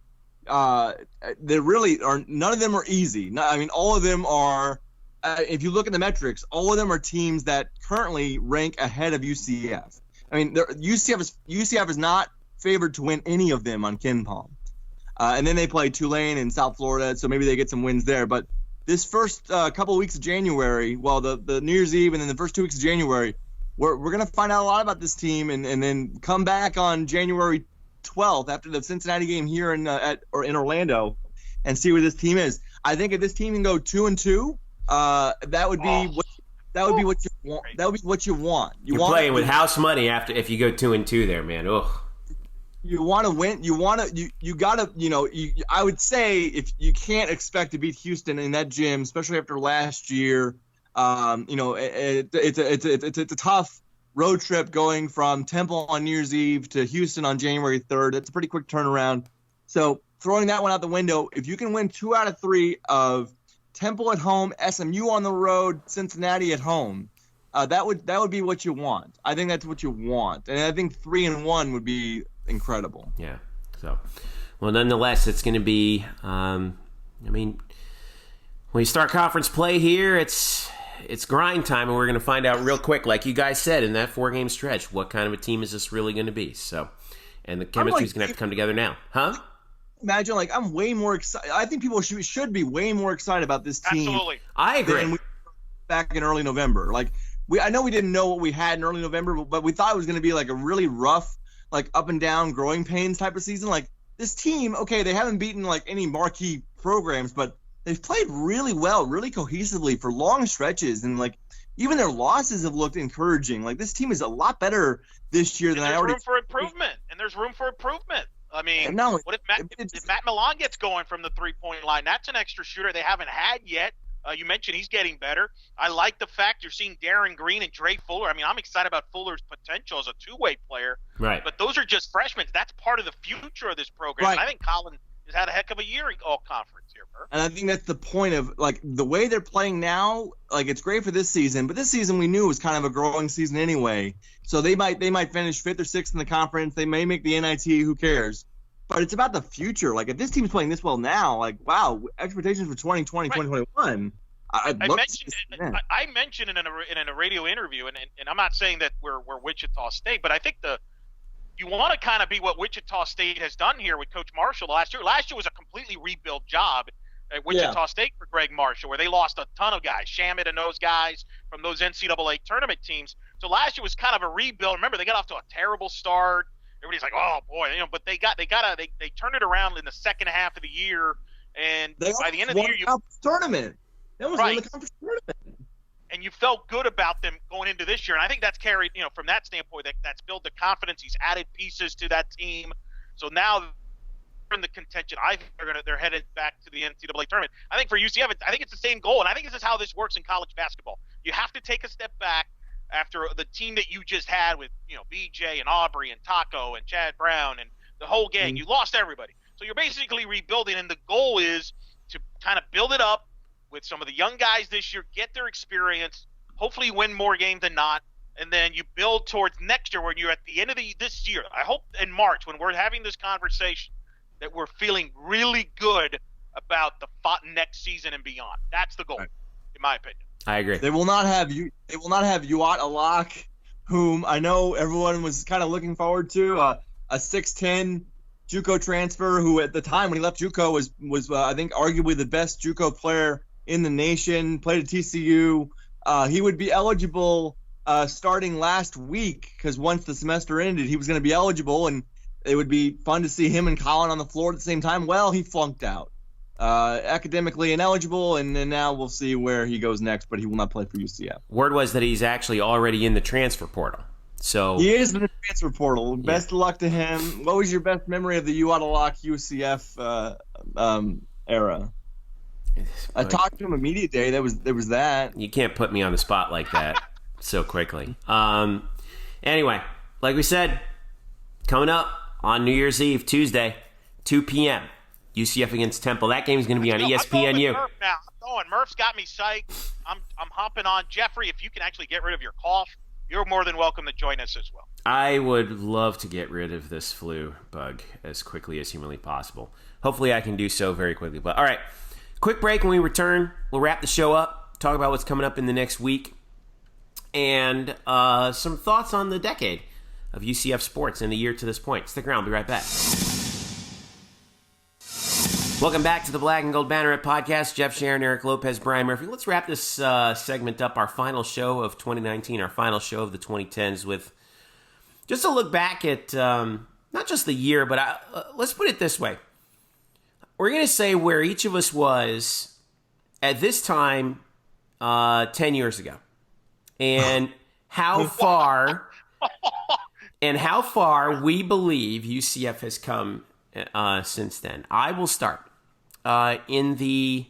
they really are. None of them are easy. All of them are. If you look at the metrics, all of them are teams that currently rank ahead of UCF. UCF is not favored to win any of them on Ken Palm. And then they play Tulane in South Florida, so maybe they get some wins there. But this first couple of weeks of January, the New Year's Eve and then the first 2 weeks of January, we're going to find out a lot about this team and then come back on January 12th after the Cincinnati game here in Orlando and see where this team is. I think if this team can go 2-2, that would be what you want. That would be what you want. You're playing with house money if you go 2-2 there, man. Ugh. You want to win. You gotta. I would say if you can't expect to beat Houston in that gym, especially after last year, it's a tough road trip going from Temple on New Year's Eve to Houston on January 3rd. That's a pretty quick turnaround. So throwing that one out the window, if you can win 2 out of 3 of Temple at home, SMU on the road, Cincinnati at home, that would be what you want. I think that's what you want, and I think 3-1 would be incredible. Yeah. So, well, nonetheless, it's going to be. When you start conference play here, it's grind time, and we're going to find out real quick, like you guys said, in that 4-game stretch, what kind of a team is this really going to be? So, and the chemistry's going to have to come together now, huh? Imagine, I'm way more excited. I think people should be way more excited about this team. Absolutely, I agree. Than we back in early November, I know we didn't know what we had in early November, but we thought it was going to be a really rough, up and down, growing pains type of season. This team, okay, they haven't beaten any marquee programs, but they've played really well, really cohesively for long stretches, and even their losses have looked encouraging. This team is a lot better this year than I already. There's room for improvement. I mean, no, what if Matt Milan gets going from the 3-point line? That's an extra shooter they haven't had yet. You mentioned he's getting better. I like the fact you're seeing Darren Green and Dre Fuller. I mean, I'm excited about Fuller's potential as a two-way player. Right. But those are just freshmen. That's part of the future of this program. Right. And I think Colin has had a heck of a year all conference here, Bert. And I think that's the point of the way they're playing now. It's great for this season, but this season we knew was kind of a growing season anyway. So they might finish 5th or 6th in the conference. They may make the NIT. Who cares? But it's about the future. If this team's playing this well now, wow, expectations for 2020, right. 2021. I mentioned in a radio interview, and I'm not saying that we're Wichita State, but I think you want to kind of be what Wichita State has done here with Coach Marshall last year. Last year was a completely rebuilt job at Wichita State for Greg Marshall, where they lost a ton of guys, Shamit and those guys from those NCAA tournament teams. So last year was kind of a rebuild. Remember, they got off to a terrible start. Everybody's like, oh boy, but they turned it around in the second half of the year, and by the end of the year, tournament. That was right. the conference tournament. And you felt good about them going into this year, and I think that's carried, from that standpoint, that's built the confidence. He's added pieces to that team, so now they're in the contention. I think they're headed back to the NCAA tournament. I think for UCF, I think it's the same goal, and I think this is how this works in college basketball. You have to take a step back after the team that you just had with BJ and Aubrey and Taco and Chad Brown and the whole gang. You lost everybody, so you're basically rebuilding, and the goal is to kind of build it up with some of the young guys this year, get their experience, hopefully win more games than not, and then you build towards next year when you're at the end of this year. I hope in March when we're having this conversation that we're feeling really good about the next season and beyond. That's the goal, in my opinion. I agree. They will not have Yuat Alak, whom I know everyone was kind of looking forward to, a 6'10", JUCO transfer who at the time when he left JUCO was I think arguably the best JUCO player in the nation, played at TCU. He would be eligible starting last week because once the semester ended, he was going to be eligible, and it would be fun to see him and Colin on the floor at the same time. Well, he flunked out. Academically ineligible, and then now we'll see where he goes next, but he will not play for UCF. Word was that he's actually already in the transfer portal. So he is in the transfer portal. Best of luck to him. What was your best memory of the U Out of Lock UCF era? I talked to him media day. There was that. You can't put me on the spot like that so quickly. Anyway, like we said, coming up on New Year's Eve, Tuesday, 2 p.m., UCF against Temple. That game's going to be on ESPNU. Murph now. I'm going. Murph's got me psyched. I'm hopping on. Jeffrey, if you can actually get rid of your cough, you're more than welcome to join us as well. I would love to get rid of this flu bug as quickly as humanly possible. Hopefully I can do so very quickly. But all right, quick break. When we return, we'll wrap the show up, talk about what's coming up in the next week, and some thoughts on the decade of UCF sports in the year to this point. Stick around. We'll be right back. Welcome back to the Black and Gold Banneret Podcast. Jeff Sharon, Eric Lopez, Brian Murphy. Let's wrap this segment up, our final show of 2019, our final show of the 2010s, with just a look back at not just the year, but let's put it this way. We're going to say where each of us was at this time 10 years ago, and how far we believe UCF has come since then. I will start. In the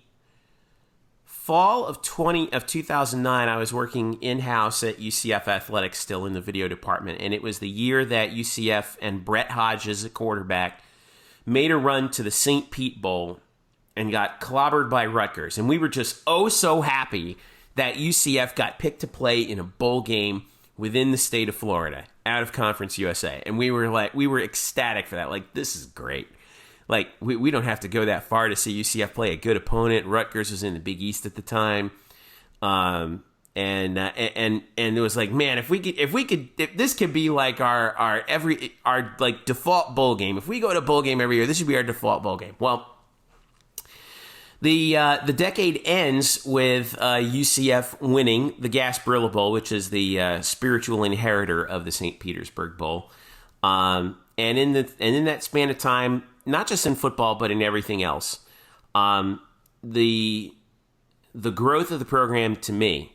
fall of 2009, I was working in-house at UCF Athletics, still in the video department, and it was the year that UCF and Brett Hodges, a quarterback, made a run to the St. Pete Bowl and got clobbered by Rutgers. And we were just so happy that UCF got picked to play in a bowl game within the state of Florida, out of Conference USA. And we were ecstatic for that. Like, this is great. Like, we don't have to go that far to see UCF play a good opponent. Rutgers was in the Big East at the time. And it was like, man, if this could be like our like default bowl game. If we go to bowl game every year, this should be our default bowl game. Well, the decade ends with UCF winning the Gasparilla Bowl, which is the spiritual inheritor of the St. Petersburg Bowl. And in that span of time, not just in football but in everything else, the growth of the program to me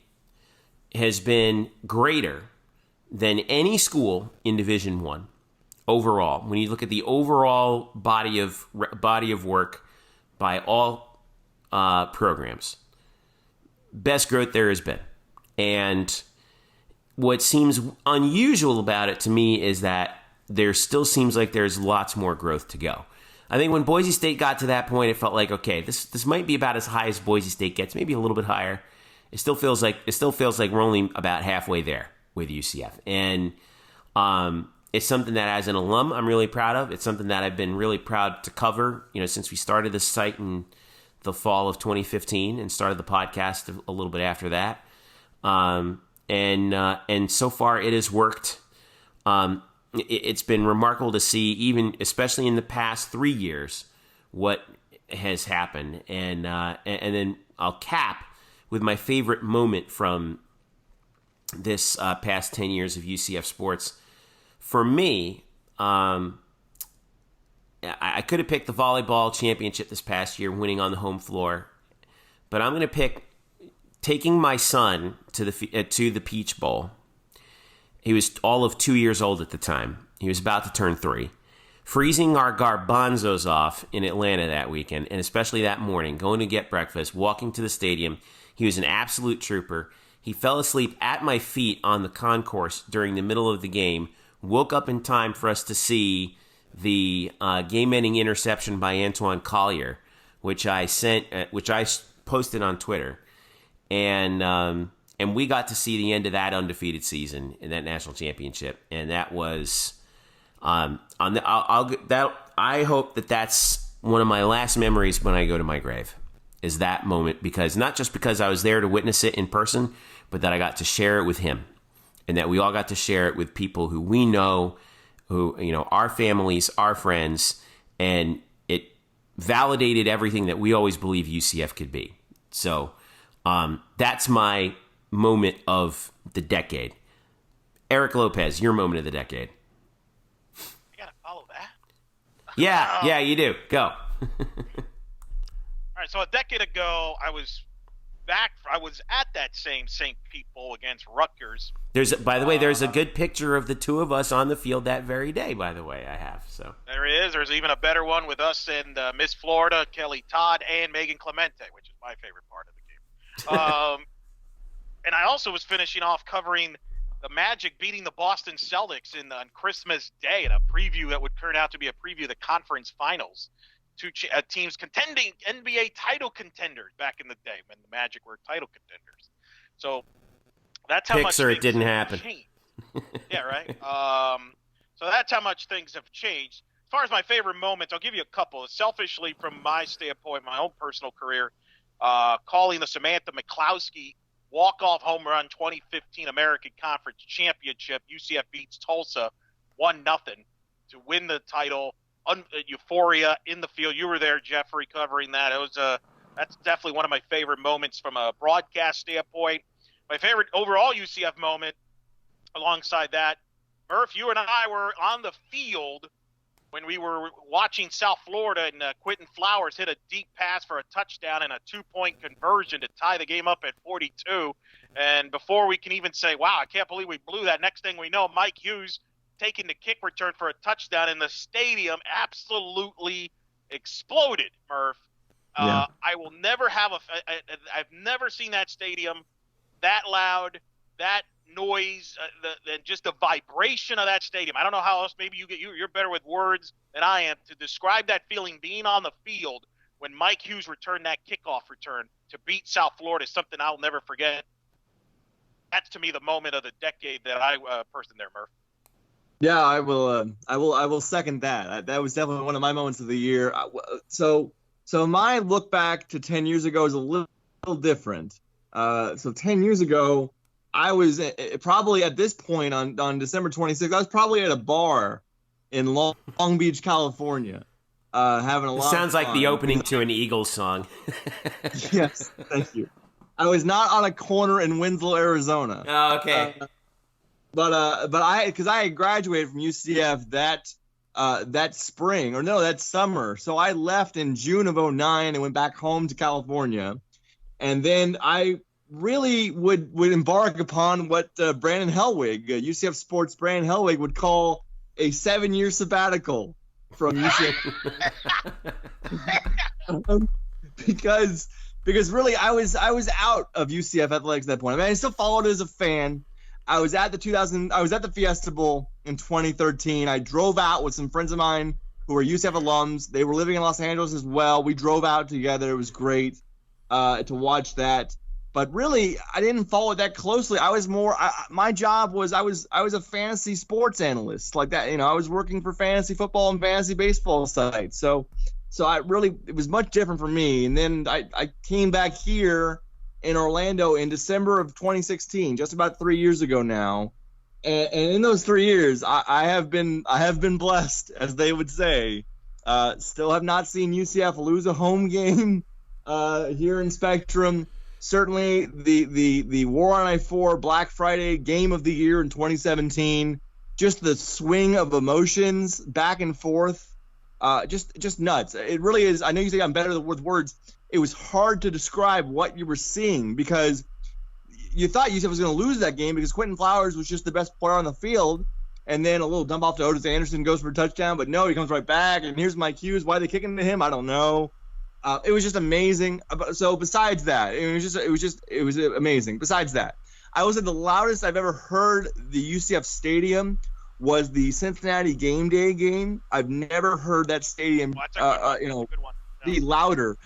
has been greater than any school in Division I overall. When you look at the overall body of work by all programs, best growth there has been. And what seems unusual about it to me is that there still seems like there's lots more growth to go. I think when Boise State got to that point, it felt like, okay, this might be about as high as Boise State gets, maybe a little bit higher. It still feels like we're only about halfway there with UCF. And it's something that as an alum I'm really proud of. It's something that I've been really proud to cover, since we started this site in the fall of 2015 and started the podcast a little bit after that. And so far it has worked. It's been remarkable to see, especially in the past 3 years, what has happened. And then I'll cap with my favorite moment from this past 10 years of UCF sports. For me, I could have picked the volleyball championship this past year, winning on the home floor, but I'm going to pick taking my son to the Peach Bowl. He was all of 2 years old at the time. He was about to turn 3. Freezing our garbanzos off in Atlanta that weekend, and especially that morning, going to get breakfast, walking to the stadium. He was an absolute trooper. He fell asleep at my feet on the concourse during the middle of the game, woke up in time for us to see the game-ending interception by Antoine Collier, which I posted on Twitter. And we got to see the end of that undefeated season in that national championship, and that was I hope that that's one of my last memories when I go to my grave, is that moment, because not just because I was there to witness it in person, but that I got to share it with him, and that we all got to share it with people who we know, who our families, our friends, and it validated everything that we always believe UCF could be. So that's my moment of the decade. Eric Lopez, your moment of the decade. I gotta follow that. Yeah, you do. Go. All right, so a decade ago, I was at that same St. Pete Bowl against Rutgers. By the way, there's a good picture of the two of us on the field that very day, by the way, I have. So there is. There's even a better one with us and Miss Florida, Kelly Todd, and Megan Clemente, which is my favorite part of the game. And I also was finishing off covering the Magic beating the Boston Celtics on Christmas Day in a preview that would turn out to be a preview of the conference finals. Two teams contending NBA title contenders back in the day when the Magic were title contenders. So that's how much it didn't happen. Yeah, right. So that's how much things have changed. As far as my favorite moments, I'll give you a couple. Selfishly, from my standpoint, my own personal career, calling the Samantha McCloskey walk-off home run 2015 American Conference Championship. UCF beats Tulsa 1-0 to win the title. Euphoria in the field. You were there, Jeffrey, covering that. It was that's definitely one of my favorite moments from a broadcast standpoint. My favorite overall UCF moment alongside that, Murph, you and I were on the field when we were watching South Florida, and Quentin Flowers hit a deep pass for a touchdown and a 2-point conversion to tie the game up at 42. And before we can even say, wow, I can't believe we blew that, next thing we know, Mike Hughes taking the kick return for a touchdown, and the stadium absolutely exploded, Murph. Yeah. I will never have I've never seen that stadium that loud, that noise, just the vibration of that stadium. I don't know how else. Maybe you're better with words than I am to describe that feeling being on the field when Mike Hughes returned that kickoff return to beat South Florida. Something I'll never forget. That's to me the moment of the decade that I personed there, Murph. Yeah, I will second that. That was definitely one of my moments of the year. So my look back to 10 years ago is a little different. So 10 years ago, I was probably at this point on December 26th, I was probably at a bar in Long Beach, California, having a lot of fun. Sounds like the opening to an Eagles song. Yes, thank you. I was not on a corner in Winslow, Arizona. Oh, okay. But because I had graduated from UCF that spring, or no, that summer. So I left in June of 2009 and went back home to California. And then I really would embark upon what Brandon Hellwig, UCF Sports Brandon Hellwig, would call a 7-year sabbatical from UCF. because really I was out of UCF athletics at that point. I mean, I still followed it as a fan. I was at the Fiesta Bowl in 2013. I drove out with some friends of mine who were UCF alums. They were living in Los Angeles as well. We drove out together. It was great to watch that. But really, I didn't follow it that closely. I was more. My job was I was a fantasy sports analyst like that. You know, I was working for fantasy football and fantasy baseball sites. So it was much different for me. And then I came back here in Orlando in December of 2016, just about 3 years ago now. And in those 3 years, I have been blessed, as they would say. Still have not seen UCF lose a home game here in Spectrum. Certainly the War on I-4 Black Friday game of the year in 2017, just the swing of emotions back and forth, just nuts. It really is. I know you say I'm better with words. It was hard to describe what you were seeing because you thought UCF was going to lose that game because Quentin Flowers was just the best player on the field. And then a little dump off to Otis Anderson goes for a touchdown, but no, he comes right back. And here's Mike Hughes. Why are they kicking to him? I don't know. It was just amazing. So besides that, it was amazing. Besides that, I would say the loudest I've ever heard the UCF stadium was the Cincinnati game day game. I've never heard that stadium, be louder.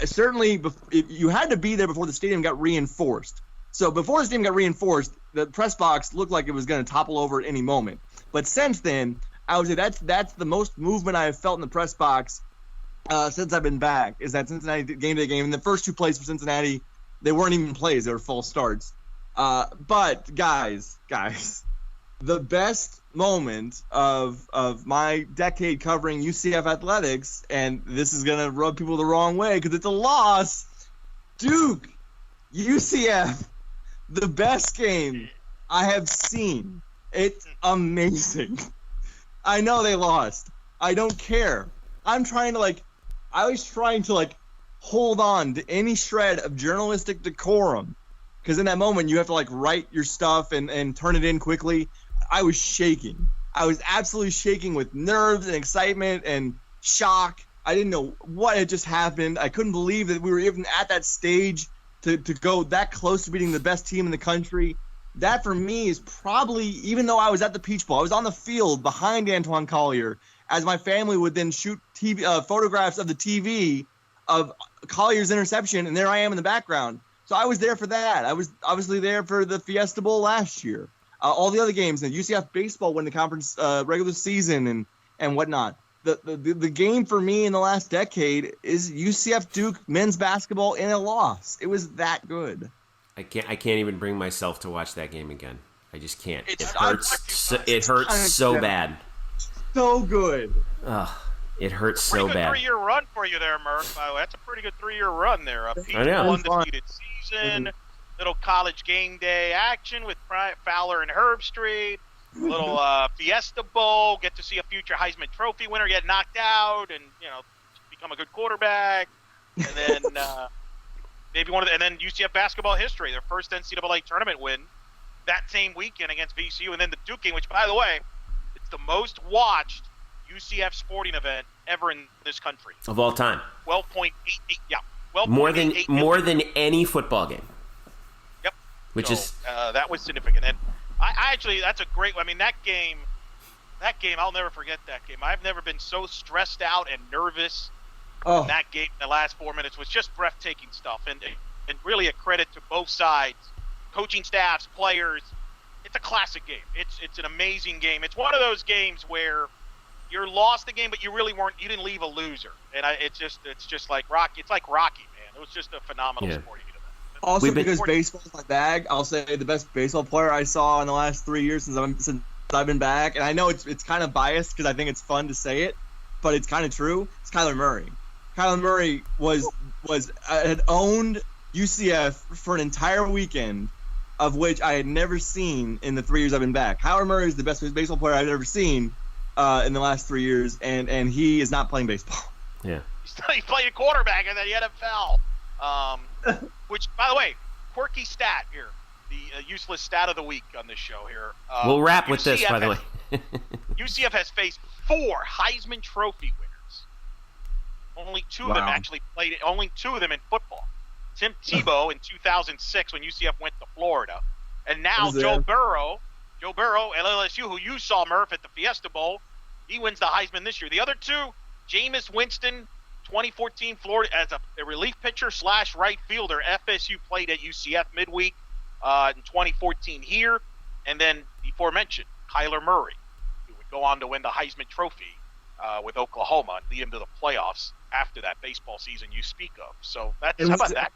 Certainly, you had to be there before the stadium got reinforced. So before the stadium got reinforced, the press box looked like it was going to topple over at any moment. But since then, I would say that's the most movement I have felt in the press box since I've been back, is that Cincinnati game day game. And the first two plays for Cincinnati, they weren't even plays; they were false starts. But guys, the best moment of my decade covering UCF athletics, and this is gonna rub people the wrong way because it's a loss. Duke, UCF, the best game I have seen. It's amazing. I know they lost. I don't care. I was trying to hold on to any shred of journalistic decorum, because in that moment you have to write your stuff and turn it in quickly. I was shaking. I was absolutely shaking with nerves and excitement and shock. I didn't know what had just happened. I couldn't believe that we were even at that stage to go that close to beating the best team in the country. That for me is probably, even though I was at the Peach Bowl, I was on the field behind Antoine Collier as my family would then shoot photographs of the TV of Collier's interception, and there I am in the background. So I was there for that. I was obviously there for the Fiesta Bowl last year. All the other games, and UCF baseball won the conference regular season and whatnot. The game for me in the last decade is UCF Duke men's basketball in a loss. It was that good. I can't even bring myself to watch that game again. I just can't. It hurts so bad. So good. It hurts so bad. Pretty good 3-year run for you there, Murph. By the way, that's a pretty good 3-year run there. A Peach Bowl undefeated season. Mm-hmm. Little college game day action with Fowler and Herbstreit. Little Fiesta Bowl. Get to see a future Heisman Trophy winner get knocked out and become a good quarterback. And then maybe and then UCF basketball history, their first NCAA tournament win that same weekend against VCU, and then the Duke game, which by the way, it's the most watched UCF sporting event ever in this country of all time. 12.88. Yeah, more than any football game. Yep. Which is that was significant, and I actually that's a great. I mean that game I'll never forget that game. I've never been so stressed out and nervous. Oh. That game in the last 4 minutes was just breathtaking stuff, and really a credit to both sides, coaching staffs, players. It's a classic game. It's an amazing game. It's one of those games where you lost the game, but you really weren't. You didn't leave a loser, and it's just like Rocky. It's like Rocky, man. It was just a phenomenal sporting event. Also, because baseball's my bag, I'll say the best baseball player I saw in the last 3 years since I've been back, and I know it's kind of biased because I think it's fun to say it, but it's kind of true. It's Kyler Murray. Kyler Murray had owned UCF for an entire weekend, of which I had never seen in the 3 years I've been back. Kyler Murray is the best baseball player I've ever seen in the last 3 years, and he is not playing baseball. Yeah, he's playing quarterback in the NFL. Which, by the way, quirky stat here, the useless stat of the week on this show here. We'll wrap with this, by the way. UCF has faced 4 Heisman Trophy winners. Only two of them actually played. Only 2 of them in football. Tim Tebow in 2006 when UCF went to Florida, and now Joe Burrow, LSU, who you saw, Murph, at the Fiesta Bowl, he wins the Heisman this year. The other 2, Jameis Winston, 2014 Florida as a relief pitcher / right fielder. FSU played at UCF midweek in 2014 here, and then the aforementioned Kyler Murray, who would go on to win the Heisman Trophy with Oklahoma and lead him to the playoffs after that baseball season you speak of. So how about that?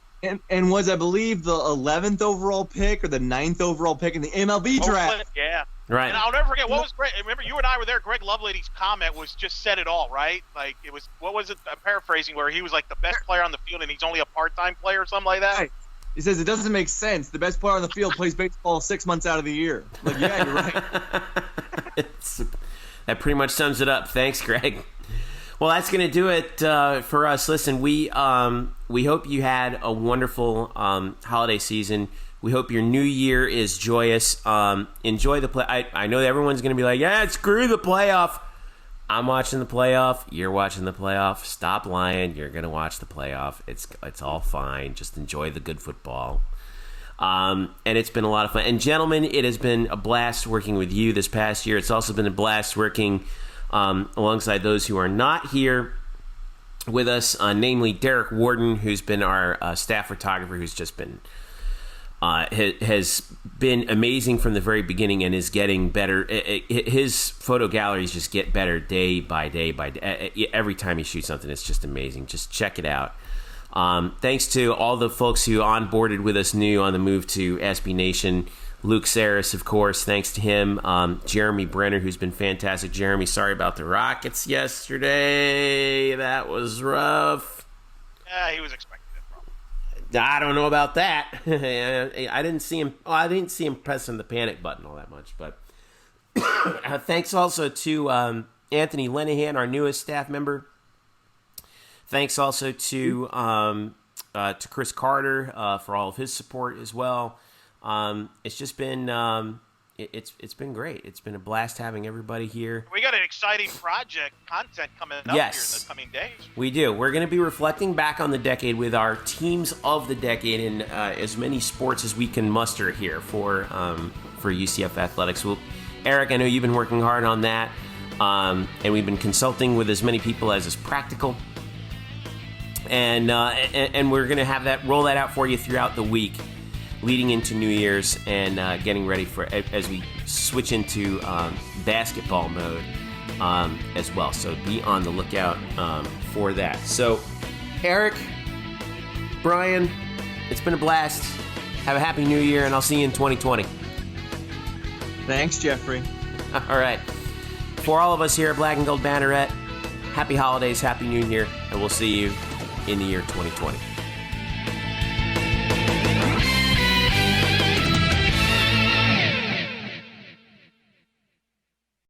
And was, I believe, the 11th overall pick or the 9th overall pick in the MLB draft. Yeah. Right. And I'll never forget what was great. Remember, you and I were there. Greg Lovelady's comment was just said it all, right? Like, it was, what was it? I'm paraphrasing, where he was like the best player on the field and he's only a part-time player or something like that. Right. He says it doesn't make sense. The best player on the field plays baseball 6 months out of the year. Like, yeah, you're right. That pretty much sums it up. Thanks, Greg. Well, that's going to do it for us. Listen, we hope you had a wonderful holiday season. We hope your new year is joyous. Enjoy the play. I know that everyone's going to be like, yeah, screw the playoff. I'm watching the playoff. You're watching the playoff. Stop lying. You're going to watch the playoff. It's all fine. Just enjoy the good football. And it's been a lot of fun. And gentlemen, it has been a blast working with you this past year. It's also been a blast working alongside those who are not here with us, namely Derek Warden, who's been our staff photographer, who's just been has been amazing from the very beginning and is getting better. His photo galleries just get better day by day by day. Every time he shoots something, it's just amazing. Just check it out. Thanks to all the folks who onboarded with us new on the move to SB Nation, Luke Saris, of course, thanks to him. Jeremy Brenner, who's been fantastic. Jeremy, sorry about the Rockets yesterday. That was rough. Yeah, he was expecting it, probably. I don't know about that. I didn't see him. Oh, I didn't see him pressing the panic button all that much. But thanks also to Anthony Lenahan, our newest staff member. Thanks also to Chris Carter for all of his support as well. It's just been it's been great. It's been a blast having everybody here. We got an exciting content coming up here in the coming days. We do. We're going to be reflecting back on the decade with our teams of the decade in as many sports as we can muster here for UCF Athletics. Eric, I know you've been working hard on that, and we've been consulting with as many people as is practical. And we're going to roll that out for you throughout the week, leading into New Year's and getting ready for as we switch into basketball mode as well. So be on the lookout for that. So, Eric, Brian, it's been a blast. Have a happy New Year, and I'll see you in 2020. Thanks, Jeffrey. All right. For all of us here at Black and Gold Banneret, happy holidays, happy New Year, and we'll see you in the year 2020.